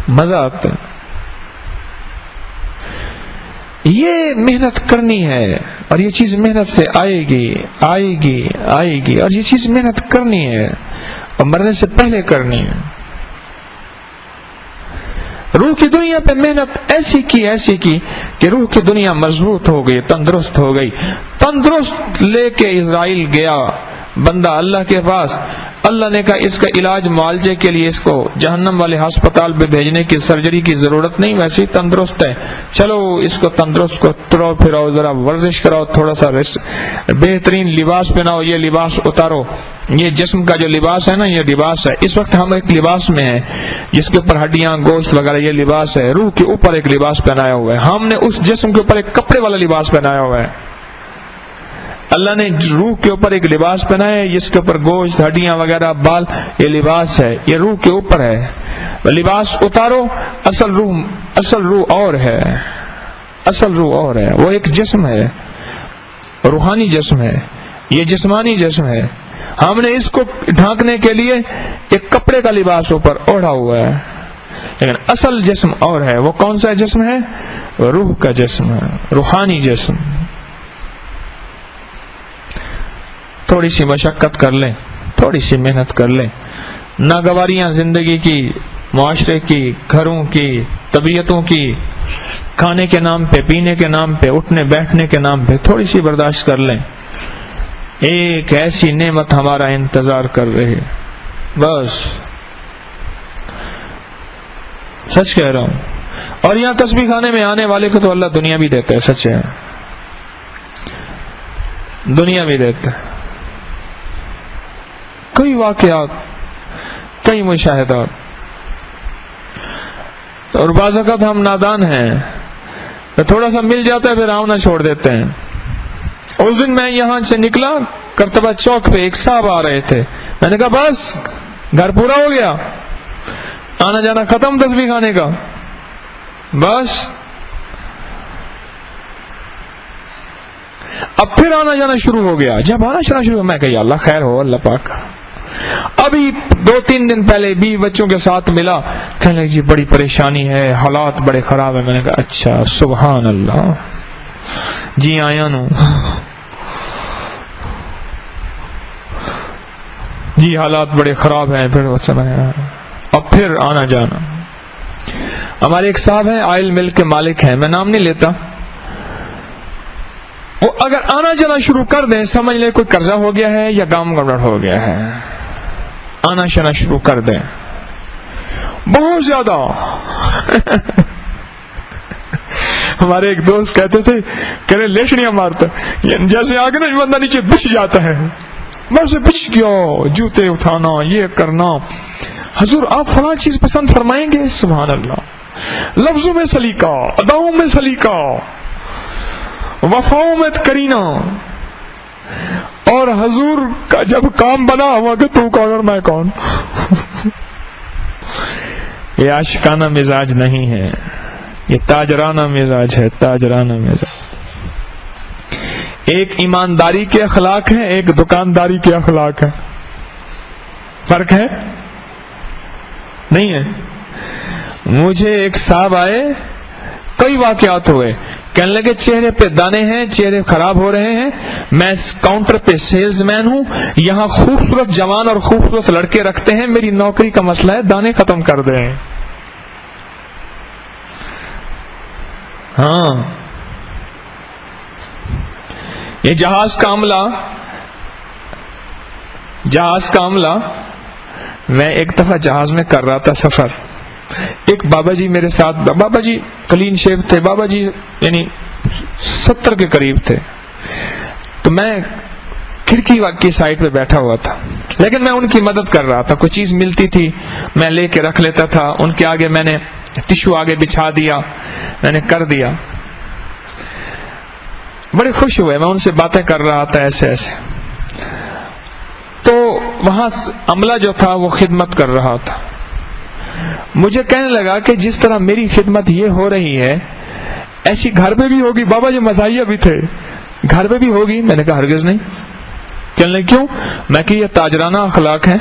مزہ آتا ہے. یہ محنت کرنی ہے اور یہ چیز محنت سے آئے گی اور یہ چیز محنت کرنی ہے اور مرنے سے پہلے کرنی ہے. روح کی دنیا پہ محنت ایسی کی کہ روح کی دنیا مضبوط ہو گئی, تندرست ہو گئی. تندرست لے کے اسرائیل گیا بندہ اللہ کے پاس. اللہ نے کہا اس کا علاج معالجے کے لیے اس کو جہنم والے ہسپتال پہ بھیجنے کی, سرجری کی ضرورت نہیں, ویسے ہی تندرست ہے, چلو اس کو تندرست کو تڑو پھراؤ, ذرا ورزش کراؤ, تھوڑا سا بہترین لباس پہناؤ, یہ لباس اتارو. یہ جسم کا جو لباس ہے نا, یہ لباس ہے. اس وقت ہم ایک لباس میں ہیں جس کے اوپر ہڈیاں, گوشت وغیرہ, یہ لباس ہے. روح کے اوپر ایک لباس پہنایا ہوا ہے. ہم نے اس جسم کے اوپر ایک کپڑے والا لباس پہنایا ہوا ہے. اللہ نے روح کے اوپر ایک لباس پہنایا ہے جس کے اوپر گوشت, ہڈیاں وغیرہ, بال, یہ لباس ہے. یہ روح کے اوپر ہے. لباس اتارو, اصل روح اور ہے. اصل روح اور ہے. وہ ایک جسم ہے, روحانی جسم ہے, یہ جسمانی جسم ہے. ہم نے اس کو ڈھانکنے کے لیے ایک کپڑے کا لباس اوپر اوڑھا ہوا ہے, لیکن اصل جسم اور ہے. وہ کون سا جسم ہے؟ روح کا جسم ہے, روحانی جسم. تھوڑی سی مشقت کر لیں, تھوڑی سی محنت کر لیں. ناگواریاں زندگی کی, معاشرے کی, گھروں کی, طبیعتوں کی, کھانے کے نام پہ, پینے کے نام پہ, اٹھنے بیٹھنے کے نام پہ تھوڑی سی برداشت کر لیں. ایک ایسی نعمت ہمارا انتظار کر رہے, بس سچ کہہ رہا ہوں. اور یہاں تسبیح خانے میں آنے والے کو تو اللہ دنیا بھی دیتا ہے, سچ ہے, دنیا بھی دیتا ہے. کئی واقعات, کئی مشاہدات. اور بعض اوقات ہم نادان ہیں, تھوڑا سا مل جاتا ہے پھر آنا چھوڑ دیتے ہیں. اس دن میں یہاں سے نکلا, کرتبہ چوک پہ ایک صاحب آ رہے تھے. میں نے کہا بس گھر پورا ہو گیا, آنا جانا ختم تسبیح خانے کا, بس اب پھر آنا جانا شروع ہو گیا. جب آنا جانا شروع ہو, میں کہا یا اللہ خیر ہو, اللہ پاک. ابھی 2-3 دن پہلے بھی بچوں کے ساتھ ملا, کہنے لگے جی بڑی پریشانی ہے, حالات بڑے خراب ہیں. میں نے کہا اچھا, سبحان اللہ, جی آیا نو, جی حالات بڑے خراب ہیں. اب پھر آنا جانا. ہمارے ایک صاحب ہیں, آئل مل کے مالک ہیں, میں نام نہیں لیتا. وہ اگر آنا جانا شروع کر دیں, سمجھ لیں کوئی قرضہ ہو گیا ہے یا کام گڑبڑ ہو گیا ہے. آنا جانا شروع کر دیں بہت زیادہ. ہمارے ایک دوست کہتے تھے, کہہ رہے لیشنیاں مارتا, جیسے آگے نا بندہ نیچے بچ جاتا ہے, ویسے بچ گیا, جوتے اٹھانا, یہ کرنا. حضور آپ فلاں چیز پسند فرمائیں گے, سبحان اللہ. لفظوں میں سلیقہ, اداؤں میں سلیقہ, وفاؤں میں کرینہ. اور حضور کا جب کام بنا ہوا کہ تو کون اور میں کون. یہ عاشقانہ مزاج نہیں ہے, یہ تاجرانہ مزاج ہے, تاجرانہ مزاج. ایک ایمانداری کے اخلاق ہیں, ایک دکانداری کے اخلاق ہیں. فرق ہے نہیں ہے. مجھے ایک صاحب آئے, کئی واقعات ہوئے, کہنے لگے چہرے پہ دانے ہیں, چہرے خراب ہو رہے ہیں, میں کاؤنٹر پہ سیلز مین ہوں, یہاں خوبصورت جوان اور خوبصورت لڑکے رکھتے ہیں, میری نوکری کا مسئلہ ہے, دانے ختم کر دیں. ہاں, یہ جہاز کا عملہ, میں ایک دفعہ جہاز میں کر رہا تھا سفر. ایک بابا جی میرے ساتھ, بابا جی کلین شیو تھے, بابا جی یعنی 70 کے قریب تھے. تو میں کھڑکی کی سائڈ پہ بیٹھا ہوا تھا, لیکن میں ان کی مدد کر رہا تھا. کوئی چیز ملتی تھی میں لے کے رکھ لیتا تھا, ان کے آگے میں نے ٹشو آگے بچھا دیا, میں نے کر دیا. بڑے خوش ہوئے, میں ان سے باتیں کر رہا تھا ایسے ایسے. تو وہاں عملہ جو تھا وہ خدمت کر رہا تھا. مجھے کہنے لگا کہ جس طرح میری خدمت یہ ہو رہی ہے ایسی گھر پہ بھی ہوگی. بابا جی مزاحیہ بھی تھے, گھر پہ بھی ہوگی. میں نے کہا ہرگز نہیں. کہنے لگے کیوں؟ میں کہ یہ تاجرانہ اخلاق ہیں.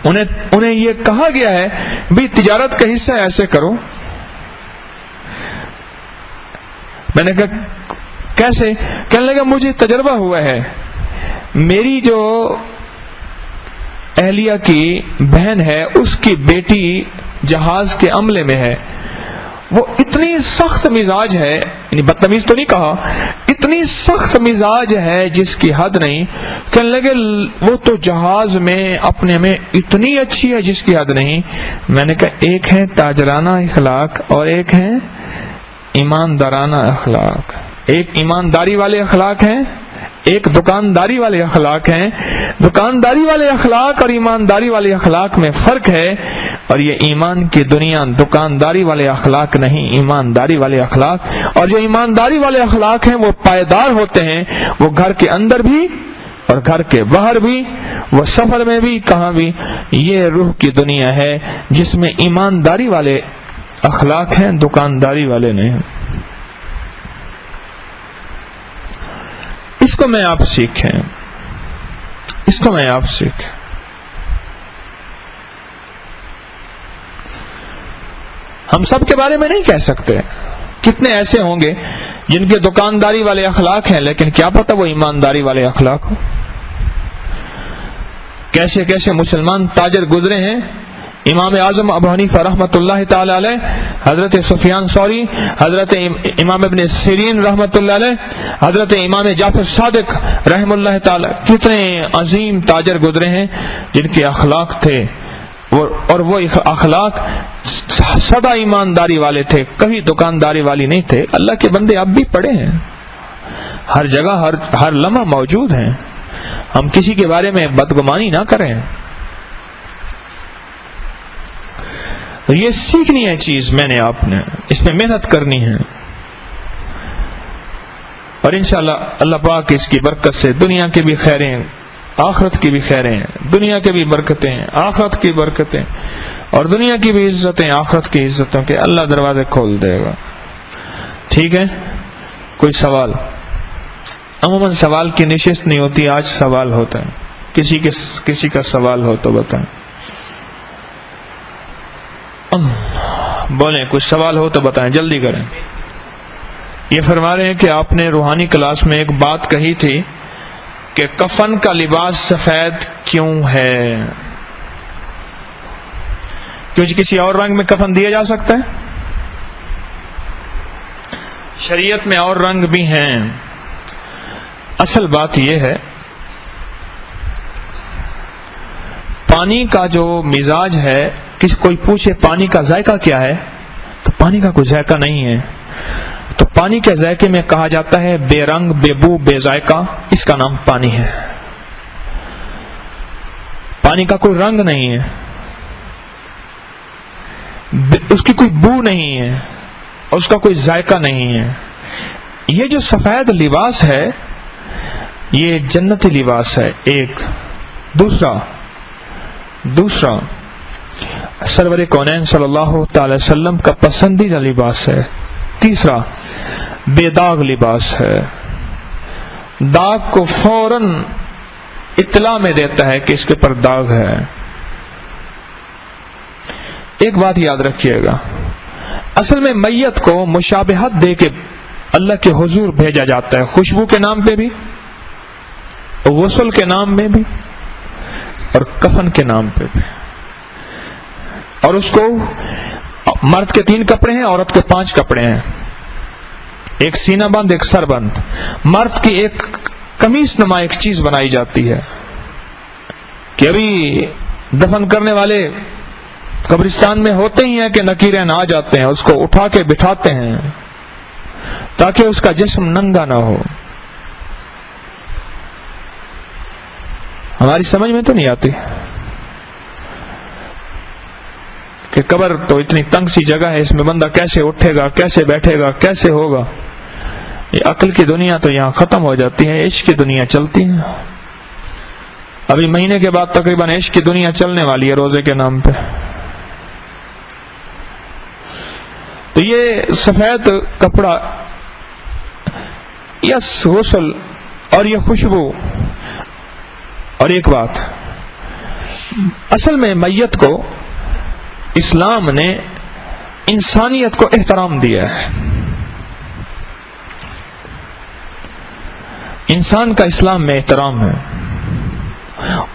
انہیں یہ کہا گیا ہے بھی تجارت کا حصہ ایسے کرو. میں نے کہا کیسے؟ کہنے لگا مجھے تجربہ ہوا ہے، میری جو اہلیہ کی بہن ہے اس کی بیٹی جہاز کے عملے میں ہے، وہ اتنی سخت مزاج ہے، یعنی بدتمیز تو نہیں کہا، اتنی سخت مزاج ہے جس کی حد نہیں. کہنے لگے وہ تو جہاز میں اپنے میں اتنی اچھی ہے جس کی حد نہیں. میں نے کہا ایک ہے تاجرانہ اخلاق اور ایک ہے ایماندارانہ اخلاق. ایک ایمانداری والے اخلاق ہیں، ایک دکانداری والے اخلاق ہیں. دکانداری والے اخلاق اور ایمانداری والے اخلاق میں فرق ہے، اور یہ ایمان کی دنیا دکانداری والے اخلاق نہیں، ایمانداری والے اخلاق. اور جو ایمانداری والے اخلاق ہیں وہ پائیدار ہوتے ہیں، وہ گھر کے اندر بھی اور گھر کے باہر بھی، وہ سفر میں بھی، کہاں بھی. یہ روح کی دنیا ہے جس میں ایمانداری والے اخلاق ہیں، دکانداری والے نہیں. اس کو میں آپ سیکھیں، اس کو میں آپ سیکھیں. ہم سب کے بارے میں نہیں کہہ سکتے، کتنے ایسے ہوں گے جن کے دکانداری والے اخلاق ہیں لیکن کیا پتہ وہ ایمانداری والے اخلاق ہوں. کیسے کیسے مسلمان تاجر گزرے ہیں. امام اعظم ابو حنیفہ رحمۃ اللہ تعالی علیہ، حضرت سفیان ثوری، حضرت امام ابن سیرین رحمۃ اللہ علیہ، حضرت امام جعفر صادق رحم اللہ تعالی، کتنے عظیم تاجر گزرے ہیں جن کے اخلاق تھے، اور وہ اخلاق سدا ایمانداری والے تھے، کبھی دکانداری والی نہیں تھے. اللہ کے بندے اب بھی پڑے ہیں، ہر جگہ ہر لمحہ موجود ہیں. ہم کسی کے بارے میں بدگمانی نہ کریں. تو یہ سیکھنی ہے چیز میں نے، آپ نے اس میں محنت کرنی ہے، اور انشاءاللہ اللہ پاک اس کی برکت سے دنیا کے بھی خیریں، آخرت کی بھی خیریں، دنیا کے بھی برکتیں، آخرت کی برکتیں، اور دنیا کی بھی عزتیں، آخرت کی عزتوں کے اللہ دروازے کھول دے گا. ٹھیک ہے، کوئی سوال؟ عموماً سوال کی نشست نہیں ہوتی، آج سوال ہوتا ہے. کسی کا سوال ہو تو بتائیں. بولیں، کچھ سوال ہو تو بتائیں، جلدی کریں. یہ فرما رہے ہیں کہ آپ نے روحانی کلاس میں ایک بات کہی تھی کہ کفن کا لباس سفید کیوں ہے؟ کیونکہ کسی اور رنگ میں کفن دیا جا سکتا ہے؟ شریعت میں اور رنگ بھی ہیں. اصل بات یہ ہے، پانی کا جو مزاج ہے، کوئی پوچھے پانی کا ذائقہ کیا ہے تو پانی کا کوئی ذائقہ نہیں ہے. تو پانی کے ذائقے میں کہا جاتا ہے بے رنگ، بے بو، بے ذائقہ، اس کا نام پانی ہے. پانی کا کوئی رنگ نہیں ہے، اس کی کوئی بو نہیں ہے، اور اس کا کوئی ذائقہ نہیں ہے. یہ جو سفید لباس ہے یہ جنتی لباس ہے. ایک دوسرا سرور کونین صلی اللہ تعالی وسلم کا پسندیدہ لباس ہے. تیسرا بے داغ لباس ہے، داغ کو فوراً اطلاع میں دیتا ہے کہ اس کے پر داغ ہے. ایک بات یاد رکھیے گا، اصل میں میت کو مشابہت دے کے اللہ کے حضور بھیجا جاتا ہے، خوشبو کے نام پہ بھی، غسل کے نام میں بھی، اور کفن کے نام پہ بھی. اور اس کو مرد کے 3 کپڑے ہیں، عورت کے 5 کپڑے ہیں، ایک سینہ بند، ایک سر بند. مرد کی ایک قمیص نما ایک چیز بنائی جاتی ہے کہ ابھی دفن کرنے والے قبرستان میں ہوتے ہی ہیں کہ نکیرین آ جاتے ہیں، اس کو اٹھا کے بٹھاتے ہیں تاکہ اس کا جسم ننگا نہ ہو. ہماری سمجھ میں تو نہیں آتی کہ قبر تو اتنی تنگ سی جگہ ہے، اس میں بندہ کیسے اٹھے گا، کیسے بیٹھے گا، کیسے ہوگا. یہ عقل کی دنیا تو یہاں ختم ہو جاتی ہے، عشق کی دنیا چلتی ہے. ابھی مہینے کے بعد تقریباً عشق کی دنیا چلنے والی ہے روزے کے نام پہ. تو یہ سفید کپڑا، یس غسل اور یہ خوشبو. اور ایک بات، اصل میں میت کو اسلام نے انسانیت کو احترام دیا ہے. انسان کا اسلام میں احترام ہے.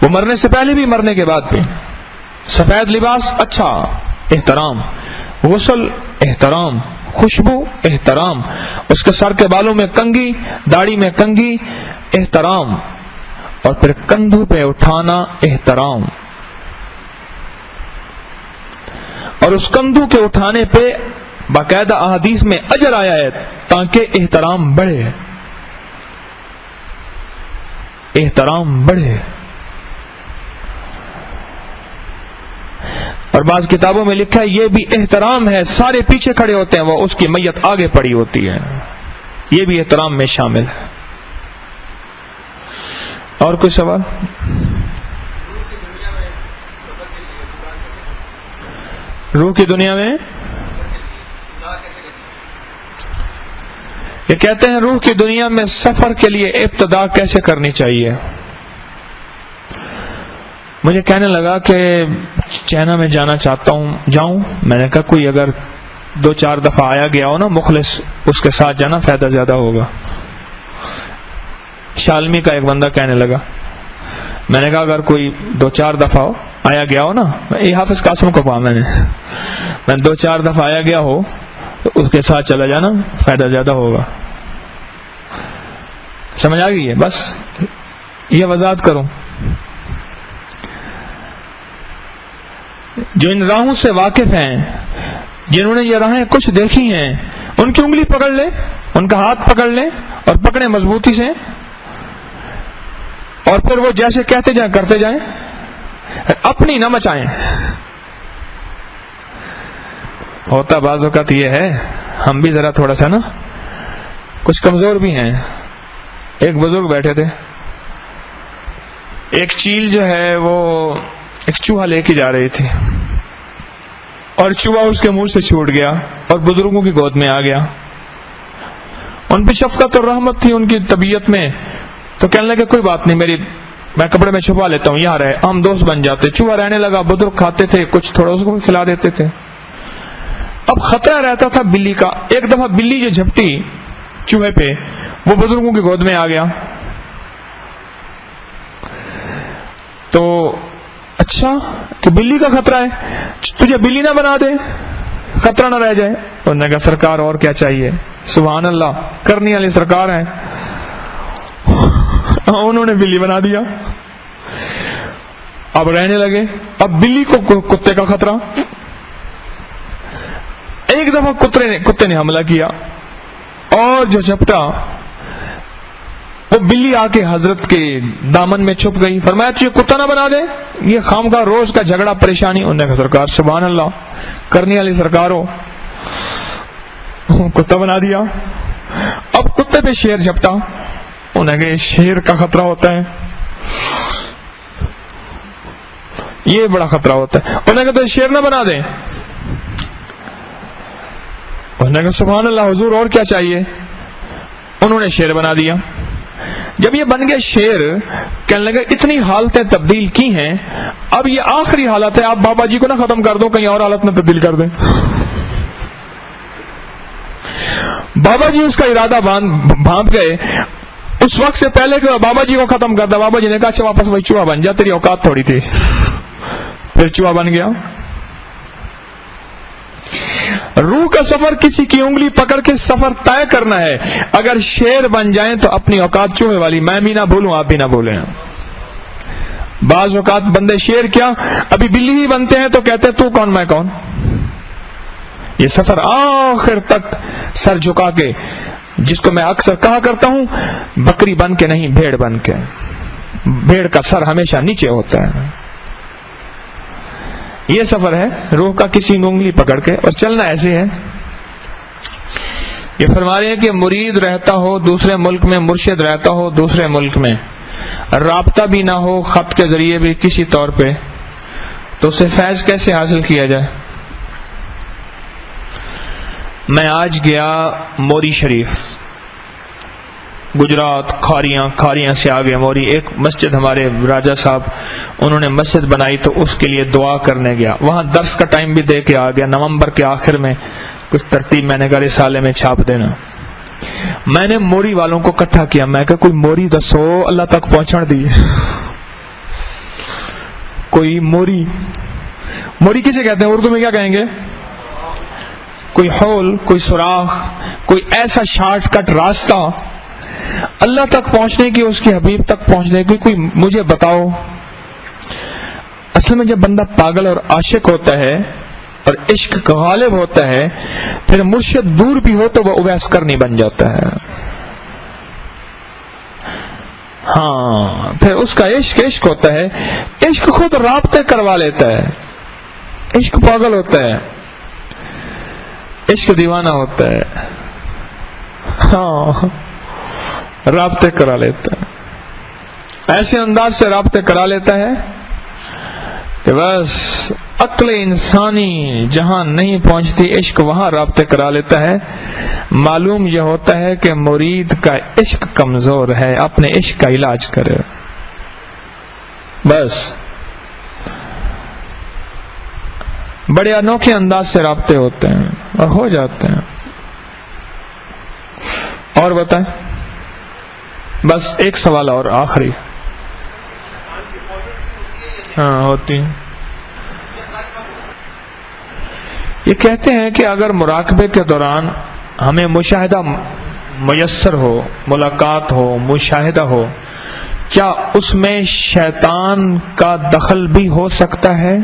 وہ مرنے سے پہلے بھی مرنے کے بعد بھی. سفید لباس اچھا احترام، غسل احترام، خوشبو احترام، اس کے سر کے بالوں میں کنگھی، داڑھی میں کنگھی احترام، اور پھر کندھوں پہ اٹھانا احترام. اور اس کندھوں کے اٹھانے پہ باقاعدہ احادیث میں اجر آیا ہے تاکہ احترام بڑھے. احترام بڑھے. اور بعض کتابوں میں لکھا ہے یہ بھی احترام ہے، سارے پیچھے کھڑے ہوتے ہیں، وہ اس کی میت آگے پڑی ہوتی ہے. یہ بھی احترام میں شامل ہے. اور کوئی سوال؟ روح کی دنیا میں یہ کہتے ہیں روح کی دنیا میں سفر کے لیے ابتدا کیسے کرنی چاہیے. مجھے کہنے لگا کہ چائنا میں جانا چاہتا ہوں، جاؤں؟ میں نے کہا کوئی اگر 2-4 دفعہ آیا گیا ہو نا مخلص، اس کے ساتھ جانا فائدہ زیادہ ہوگا. شالمی کا ایک بندہ کہنے لگا. میں نے کہا اگر کوئی 2-4 دفعہ آیا گیا ہو نا، یہ حافظ قاسم کو کہا میں 2-4 دفعہ آیا گیا ہو تو اس کے ساتھ چلا جانا فائدہ زیادہ ہوگا. سمجھ آ گئی ہے؟ بس یہ وضاحت کروں. جو ان راہوں سے واقف ہیں، جنہوں نے یہ راہیں کچھ دیکھی ہیں، ان کی انگلی پکڑ لے، ان کا ہاتھ پکڑ لے اور پکڑے مضبوطی سے، اور پھر وہ جیسے کہتے جائیں کرتے جائیں، اپنی نہ مچائیں. ہوتا بعض اوقات یہ ہے ہم بھی ذرا تھوڑا سا نا کچھ کمزور بھی ہیں. ایک بزرگ بیٹھے تھے، ایک چیل جو ہے وہ ایک چوہا لے کے جا رہی تھی، اور چوہا اس کے منہ سے چھوٹ گیا اور بزرگوں کی گود میں آ گیا. ان پہ شفقت اور رحمت تھی ان کی طبیعت میں، تو کہنے لگے کوئی بات نہیں، میں کپڑے میں چھپا لیتا ہوں، یہاں رہے. ہم دوست بن جاتے. چوہا رہنے لگا، بزرگ کھاتے تھے، کچھ تھوڑا اس کو بھی کھلا دیتے تھے. اب خطرہ رہتا تھا بلی کا. ایک دفعہ بلی جو جھپٹی چوہے پہ، وہ بزرگوں کی گود میں آ گیا. تو اچھا کہ بلی کا خطرہ ہے، تجھے بلی نہ بنا دے، خطرہ نہ رہ جائے. انہوں نے کہا سرکار اور کیا چاہیے. سبحان اللہ، کرنی والی سرکار ہیں. انہوں نے بلی بنا دیا. اب رہنے لگے. اب بلی کو کتے کا خطرہ. ایک دفعہ کتے نے حملہ کیا اور جو جھپٹا وہ بلی آ کے حضرت کے دامن میں چھپ گئی. فرمایا تجھے کتا نہ بنا دے، یہ خامخواہ روز کا جھگڑا پریشانی. انہوں نے کہا سرکار سبحان اللہ، کرنے والی سرکار ہو. کتا بنا دیا. اب کتے پہ شیر جھپٹا. انہوں نے کہا شیر کا خطرہ ہوتا ہے، یہ بڑا خطرہ ہوتا ہے. انہوں نے کہا تو شیر نہ بنا دیں. انہوں نے کہا سبحان اللہ حضور اور کیا چاہیے. انہوں نے شیر بنا دیا. جب یہ بن گئے شیر، کہنے لگے اتنی حالتیں تبدیل کی ہیں، اب یہ آخری حالت ہے، آپ بابا جی کو نہ ختم کر دو، کہیں اور حالت میں تبدیل کر دیں. بابا جی اس کا ارادہ بھانپ گئے. اس وقت سے پہلے کہ بابا جی کو ختم کر دیا، بابا جی نے کہا اچھا واپس وہی چوہا بن جا، تیری اوقات تھوڑی تھی. پھر چوہا بن گیا. روح کا سفر کسی کی انگلی پکڑ کے سفر طے کرنا ہے. اگر شیر بن جائیں تو اپنی اوقات چوہے والی، میں بھی نہ بھولوں آپ بھی نہ بھولیں. بعض اوقات بندے شیر کیا ابھی بلی ہی بنتے ہیں تو کہتے تو کون میں کون. یہ سفر آخر تک سر جھکا کے، جس کو میں اکثر کہا کرتا ہوں بکری بن کے نہیں، بھیڑ بن کے. بھیڑ کا سر ہمیشہ نیچے ہوتا ہے. یہ سفر ہے روح کا، کسی انگلی پکڑ کے، اور چلنا ایسے ہے. یہ فرما رہے ہیں کہ مرید رہتا ہو دوسرے ملک میں، مرشد رہتا ہو دوسرے ملک میں، رابطہ بھی نہ ہو خط کے ذریعے بھی کسی طور پہ، تو اسے فیض کیسے حاصل کیا جائے. میں آج گیا موری شریف، گجرات کھاریاں سے آگے موری ایک مسجد ہمارے راجہ صاحب انہوں نے مسجد بنائی تو اس کے لیے دعا کرنے گیا, وہاں درس کا ٹائم بھی دے کے آ گیا. نومبر کے آخر میں کچھ ترتیب میں نے کہا رسالے میں چھاپ دینا. میں نے موری والوں کو اکٹھا کیا, میں کہ کوئی موری دسو اللہ تک پہنچن دی. کوئی موری کسے کہتے ہیں اردو میں کیا کہیں گے؟ کوئی ہول, کوئی سوراخ, کوئی ایسا شارٹ کٹ راستہ اللہ تک پہنچنے کی, اس کے حبیب تک پہنچنے کی, کوئی مجھے بتاؤ. اصل میں جب بندہ پاگل اور عاشق ہوتا ہے اور عشق غالب ہوتا ہے پھر مرشد دور بھی ہو تو وہ اویس کرنی بن جاتا ہے. ہاں پھر اس کا عشق ہوتا ہے, عشق خود رابطے کروا لیتا ہے. عشق پاگل ہوتا ہے, عشق دیوانہ ہوتا ہے. ہاں رابطے کرا لیتا ہے, ایسے انداز سے رابطے کرا لیتا ہے کہ بس عقل انسانی جہاں نہیں پہنچتی عشق وہاں رابطے کرا لیتا ہے. معلوم یہ ہوتا ہے کہ مرید کا عشق کمزور ہے, اپنے عشق کا علاج کرے. بس بڑے انوکھے انداز سے رابطے ہوتے ہیں اور ہو جاتے ہیں. اور بتائیں, بس ایک سوال اور آخری. ہاں ہوتی. یہ کہتے ہیں کہ اگر مراقبے کے دوران ہمیں مشاہدہ میسر ہو, ملاقات ہو, مشاہدہ ہو, کیا اس میں شیطان کا دخل بھی ہو سکتا ہے؟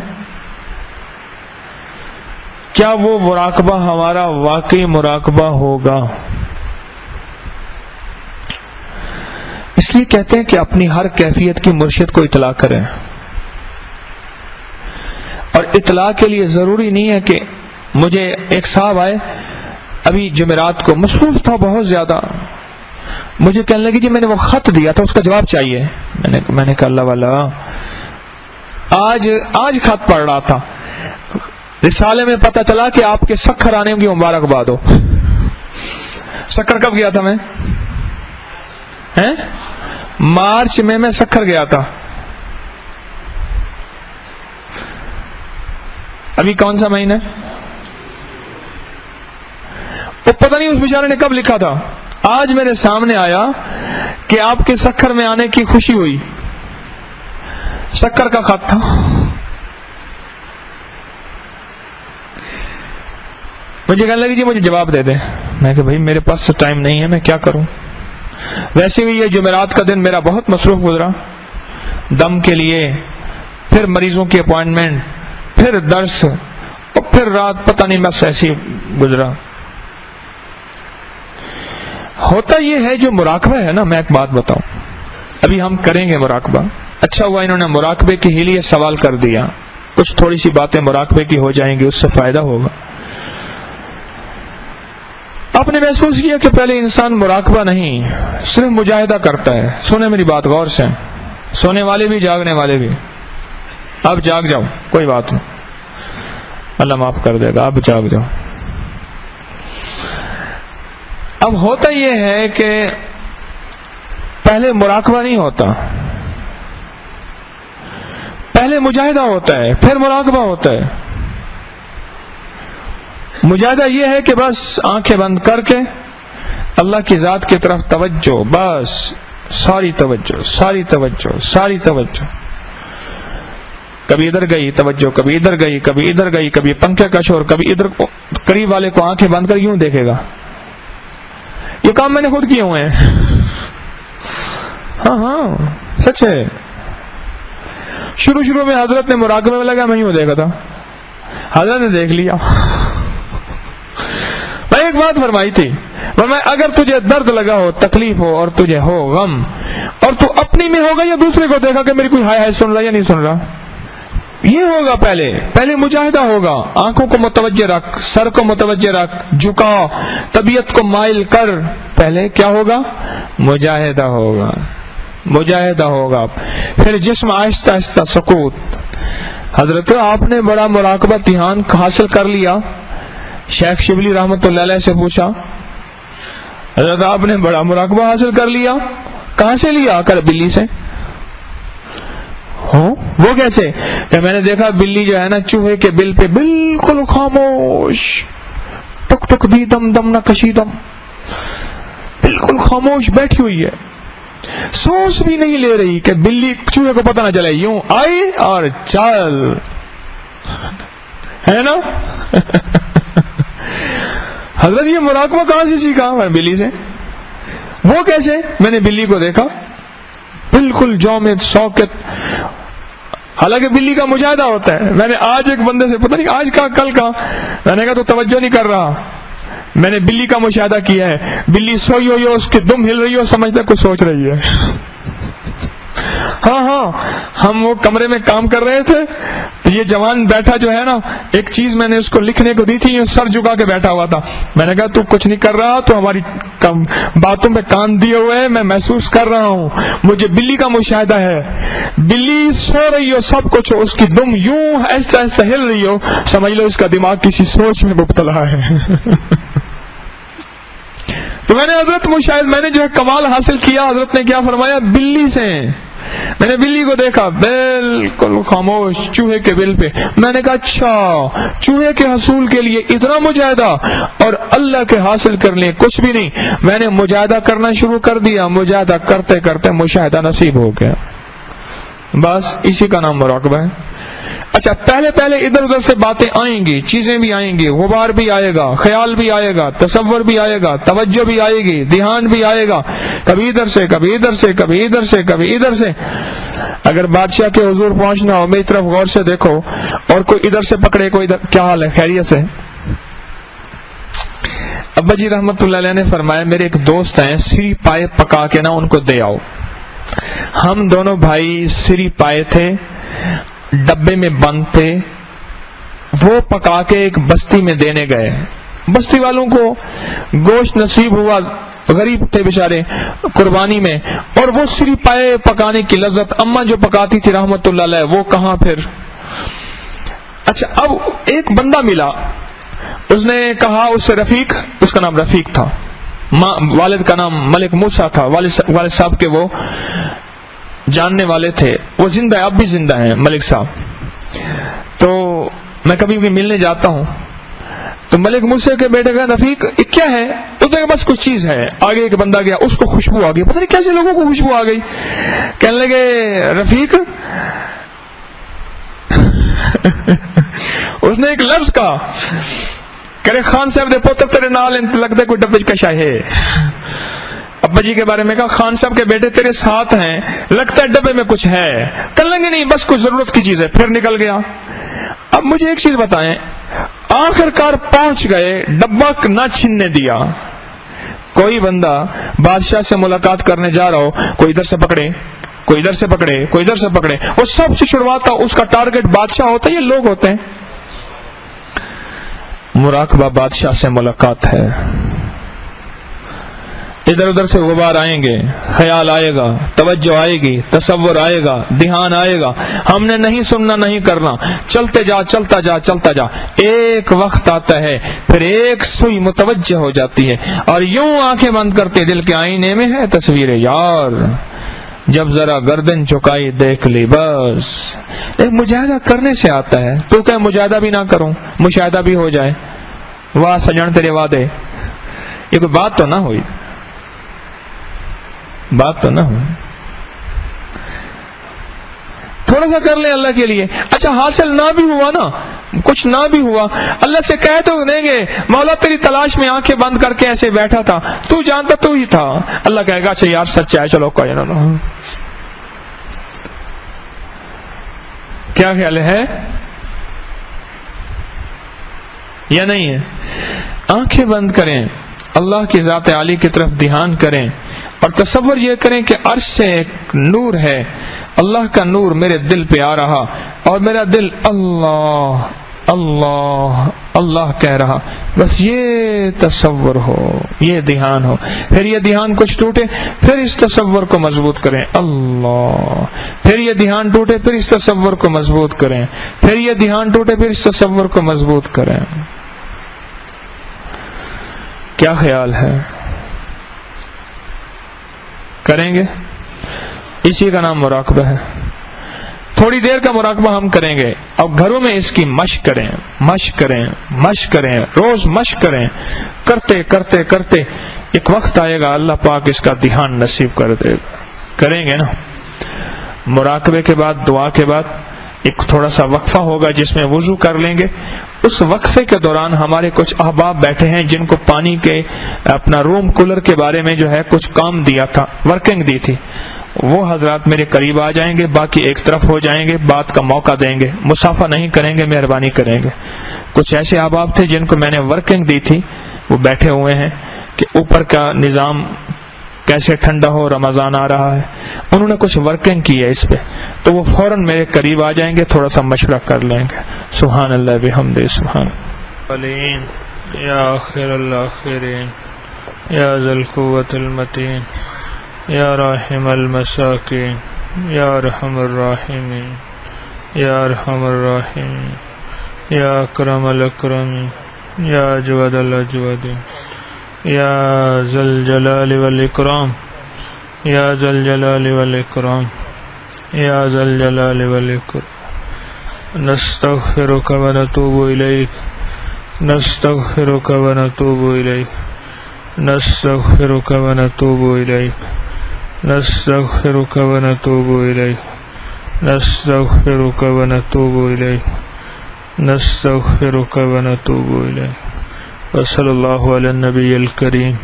کیا وہ مراقبہ ہمارا واقعی مراقبہ ہوگا؟ اس لیے کہتے ہیں کہ اپنی ہر کیفیت کی مرشد کو اطلاع کریں, اور اطلاع کے لیے ضروری نہیں ہے کہ مجھے ایک صاحب آئے ابھی جمعرات کو, مصروف تھا بہت زیادہ, مجھے کہنے لگی جی میں نے وہ خط دیا تھا اس کا جواب چاہیے. میں نے کہا اللہ والا آج خط پڑھ رہا تھا, رسالے میں پتہ چلا کہ آپ کے سکھر آنے کی مبارکباد ہو. سکھر کب گیا تھا میں؟ مارچ میں سکھر گیا تھا. ابھی کون سا مہینہ؟ وہ پتہ نہیں اس بیچارے نے کب لکھا تھا. آج میرے سامنے آیا کہ آپ کے سکھر میں آنے کی خوشی ہوئی, سکھر کا خط تھا. مجھے کہنے لگی جی مجھے جواب دے دیں. میں کہ بھائی میرے پاس ٹائم نہیں ہے, میں کیا کروں. ویسے بھی یہ جمعرات کا دن میرا بہت مصروف گزرا, دم کے لیے, پھر مریضوں کی اپوائنٹمنٹ, پھر درس, اور پھر رات پتہ نہیں بس ایسی گزرا. ہوتا یہ ہے جو مراقبہ ہے نا, میں ایک بات بتاؤں, ابھی ہم کریں گے مراقبہ. اچھا ہوا انہوں نے مراقبے کے لیے سوال کر دیا, کچھ تھوڑی سی باتیں مراقبے کی ہو جائیں گی, اس سے فائدہ ہوگا. آپ نے محسوس کیا کہ پہلے انسان مراقبہ نہیں صرف مجاہدہ کرتا ہے. سنیں میری بات غور سے, سونے والے بھی جاگنے والے بھی. اب جاگ جاؤ, کوئی بات نہیں, اللہ معاف کر دے گا, اب جاگ جاؤ. اب ہوتا یہ ہے کہ پہلے مراقبہ نہیں ہوتا, پہلے مجاہدہ ہوتا ہے, پھر مراقبہ ہوتا ہے. مجاہدہ یہ ہے کہ بس آنکھیں بند کر کے اللہ کی ذات کی طرف توجہ, بس ساری توجہ, ساری توجہ, ساری توجہ. کبھی ادھر گئی توجہ, کبھی ادھر گئی, کبھی ادھر گئی, کبھی پنکھے کا شور, کبھی ادھر. قریب والے کو آنکھیں بند کر یوں دیکھے گا. یہ کام میں نے خود کیے ہوئے ہیں. ہاں سچ ہے. شروع میں حضرت نے مراقبے میں لگا, میں یوں دیکھا تھا, حضرت نے دیکھ لیا. میں ایک بات فرمائی تھی, میں اگر تجھے درد لگا ہو, تکلیف ہو, اور تجھے ہو غم, اور تو اپنی میں ہوگا یا دوسرے کو دیکھا کہ میری کوئی ہائے ہائے سن رہا یا نہیں سن رہا, یہ ہوگا. پہلے مجاہدہ ہوگا. آنکھوں کو متوجہ رکھ, سر کو متوجہ رکھ, جھکا, طبیعت کو مائل کر. پہلے کیا ہوگا؟ مجاہدہ ہوگا, مجاہدہ ہوگا. پھر جسم آہستہ آہستہ سکوت. حضرت آپ نے بڑا مراقبہ دھیان حاصل کر لیا. شیخ شبلی رحمت اللہ علیہ سے پوچھا, حضرت آپ نے بڑا مراقبہ حاصل کر لیا. کہاں سے لیا؟ کر بلی سے. وہ کیسے؟ کہ میں نے دیکھا بلی جو ہے نا چوہے کے بل پہ بالکل خاموش، ٹک ٹک بھی دم دم نہ کشیدم، بالکل خاموش بیٹھی ہوئی ہے، سانس بھی نہیں لے رہی کہ بلی چوہے کو پتہ نہ چلے، یوں آئی اور چل، ہے نا؟ حضرت یہ مراقبہ کہاں سے سیکھا؟ میں بلی سے. وہ کیسے؟ میں نے بلی کو دیکھا بالکل جامد ساکت، حالانکہ بلی کا مشاہدہ ہوتا ہے. میں نے آج ایک بندے سے، پتہ نہیں آج کا کل کا، میں نے کہا تو توجہ نہیں کر رہا، میں نے بلی کا مشاہدہ کیا ہے. بلی سوئی ہوئی ہو، اس کی دم ہل رہی ہو، سمجھتا کچھ سوچ رہی ہے. ہاں ہم وہ کمرے میں کام کر رہے تھے، تو یہ جوان بیٹھا جو ہے نا، ایک چیز میں نے اس کو لکھنے کو دی تھی، یہ سر جھکا کے بیٹھا ہوا تھا. میں نے کہا تو کچھ نہیں کر رہا، تو ہماری باتوں پہ کان دیے ہوئے ہیں، میں محسوس کر رہا ہوں، مجھے بلی کا مشاہدہ ہے. بلی سو رہی ہو، سب کچھ ہو، اس کی دم یوں ایسا ایسا ہل رہی ہو، سمجھ لو اس کا دماغ کسی سوچ میں مبتلا ہے. تو میں نے حضرت مشاہد، میں نے جو ہے کمال حاصل کیا. حضرت نے کیا فرمایا؟ بلی سے. میں نے بلی کو دیکھا بالکل خاموش چوہے کے بل پہ. میں نے کہا اچھا، چوہے کے حصول کے لیے اتنا مجاہدہ اور اللہ کے حاصل کرنے کچھ بھی نہیں. میں نے مجاہدہ کرنا شروع کر دیا، مجاہدہ کرتے کرتے مشاہدہ نصیب ہو گیا. بس اسی کا نام مراقبہ ہے. اچھا، پہلے ادھر ادھر سے باتیں آئیں گی، چیزیں بھی آئیں گی، غبار بھی آئے گا، خیال بھی آئے گا، تصور بھی آئے گا، توجہ بھی آئے گی، دھیان بھی آئے گا، کبھی ادھر سے کبھی ادھر سے کبھی ادھر سے کبھی ادھر سے. اگر بادشاہ کے حضور پہنچنا ہو، میری طرف غور سے دیکھو، اور کوئی ادھر سے پکڑے، کوئی ادھر. کیا حال ہے؟ خیریت سے؟ ابا جی رحمت اللہ علیہ نے فرمایا میرے ایک دوست ہیں، سری پائے پکا کے نا ان کو دے آؤ. ہم دونوں بھائی سری پائے تھے، ڈبے میں بند تھے، وہ پکا کے ایک بستی میں دینے گئے. بستی والوں کو گوشت نصیب ہوا، غریب تھے بیچارے، قربانی میں، اور وہ سری پائے پکانے کی لذت اماں جو پکاتی تھی رحمت اللہ علیہ، وہ کہاں پھر. اچھا، اب ایک بندہ ملا، اس نے کہا، اس سے رفیق، اس کا نام رفیق تھا، والد کا نام ملک موسیٰ تھا، والد صاحب کے وہ جاننے والے تھے، وہ زندہ ہے، اب بھی زندہ ہیں ملک صاحب. تو میں کبھی بھی ملنے جاتا ہوں تو ملک موسیٰ کے بیٹے کا رفیق کیا ہے، تو بس کچھ چیز ہے. آگے ایک بندہ گیا، اس کو خوشبو آ گئی، پتہ نہیں کیسے لوگوں کو خوشبو آ گئی. کہنے لگے رفیق اس نے ایک لفظ کہا، کرے خان صاحب دے پوتر تیرے نال لگتا کوئی ڈبے کا شاہ ہے. ابا جی کے بارے میں کہا، خان صاحب کے بیٹے تیرے ساتھ ہیں، لگتا ہے ڈبے میں کچھ ہے. کر لیں گے نہیں، بس کچھ ضرورت کی چیز ہے. پھر نکل گیا. اب مجھے ایک چیز بتائیں، آخر کار پہنچ گئے، ڈبہ نہ چھننے دیا. کوئی بندہ بادشاہ سے ملاقات کرنے جا رہا ہو، کوئی ادھر سے پکڑے، کوئی ادھر سے پکڑے، کوئی ادھر سے پکڑے، وہ سب سے شروعات اس کا ٹارگٹ بادشاہ ہوتا ہے، یہ لوگ ہوتے ہیں. مراقبہ بادشاہ سے ملاقات ہے. ادھر ادھر سے غبار آئیں گے، خیال آئے گا، توجہ آئے گی، تصور آئے گا، دھیان آئے گا. ہم نے نہیں سننا، نہیں کرنا، چلتے جا چلتا جا چلتا جا. ایک وقت آتا ہے پھر ایک سوئی متوجہ ہو جاتی ہے، اور یوں آنکھیں بند کرتے دل کے آئینے میں ہے تصویر یار، جب ذرا گردن چکائی دیکھ لی. بس ایک مجاہدہ کرنے سے آتا ہے. تو کہ مجاہدہ بھی نہ کروں، مشاہدہ بھی ہو جائے. واہ سجن تیرے وعدے، یہ کوئی بات تو نہ ہوئی، بات تو نہ ہوئی. تھوڑا سا کر لیں اللہ کے لیے. اچھا، حاصل نہ بھی ہوا نا، کچھ نہ بھی ہوا، اللہ سے کہہ تو دیں گے مولا تیری تلاش میں آنکھیں بند کر کے ایسے بیٹھا تھا، تو جانتا تو ہی تھا. اللہ کہے گا اچھا یار سچا ہے، چلو کوئی نہ. کیا خیال ہے یا نہیں ہے؟ آنکھیں بند کریں، اللہ کی ذات عالی کی طرف دھیان کریں، اور تصور یہ کریں کہ عرش سے ایک نور ہے، اللہ کا نور میرے دل پہ آ رہا، اور میرا دل اللہ اللہ اللہ کہہ رہا. بس یہ تصور ہو، یہ دھیان ہو. پھر یہ دھیان کچھ ٹوٹے، پھر اس تصور کو مضبوط کریں اللہ. پھر یہ دھیان ٹوٹے، پھر اس تصور کو مضبوط کریں. پھر یہ دھیان ٹوٹے، پھر اس تصور کو مضبوط کریں. کیا خیال ہے؟ کریں گے؟ اسی کا نام مراقبہ ہے. تھوڑی دیر کا مراقبہ ہم کریں گے، اب گھروں میں اس کی مشق کریں، مشق کریں، مشق کریں، روز مشق کریں، کرتے کرتے کرتے ایک وقت آئے گا اللہ پاک اس کا دھیان نصیب کر دے گا. کریں گے نا؟ مراقبے کے بعد، دعا کے بعد ایک تھوڑا سا وقفہ ہوگا جس میں وضو کر لیں گے. اس وقفے کے دوران ہمارے کچھ احباب بیٹھے ہیں جن کو پانی کے اپنا روم کولر کے بارے میں جو ہے کچھ کام دیا تھا، ورکنگ دی تھی، وہ حضرات میرے قریب آ جائیں گے، باقی ایک طرف ہو جائیں گے، بات کا موقع دیں گے، مصافحہ نہیں کریں گے، مہربانی کریں گے. کچھ ایسے احباب تھے جن کو میں نے ورکنگ دی تھی، وہ بیٹھے ہوئے ہیں کہ اوپر کا نظام کیسے ٹھنڈا ہو، رمضان آ رہا ہے، انہوں نے کچھ ورکنگ کی ہے اس پہ، تو وہ فوراً میرے قریب آ جائیں گے، تھوڑا سا مشورہ کر لیں گے. سبحان اللہ بحمدہ، سبحان اللہ. یا آخر الآخرین، یا ذی القوۃ المتین، یا راحم المساکین، یا ارحم الراحمین، یا ارحم الراحمین، یا اکرم الاکرمین، یا اجود الاجودین، یا ذی الجلال والاکرام، یا ذی الجلال والاکرام، یا ذی الجلال والاکرام. نستغفرک ونتوب الیک، نستغفرک ونتوب الیک، نستغفرک ونتوب الیک، نستغفرک ونتوب الیک، نستغفرک ونتوب الیک، نستغفرک ونتوب الیک. وصلی اللہ علی النبی الکریم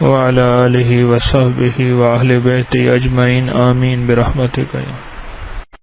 وعلی آلہ وصحبہ وأہل بیتہ اجمعین، آمین برحمتک.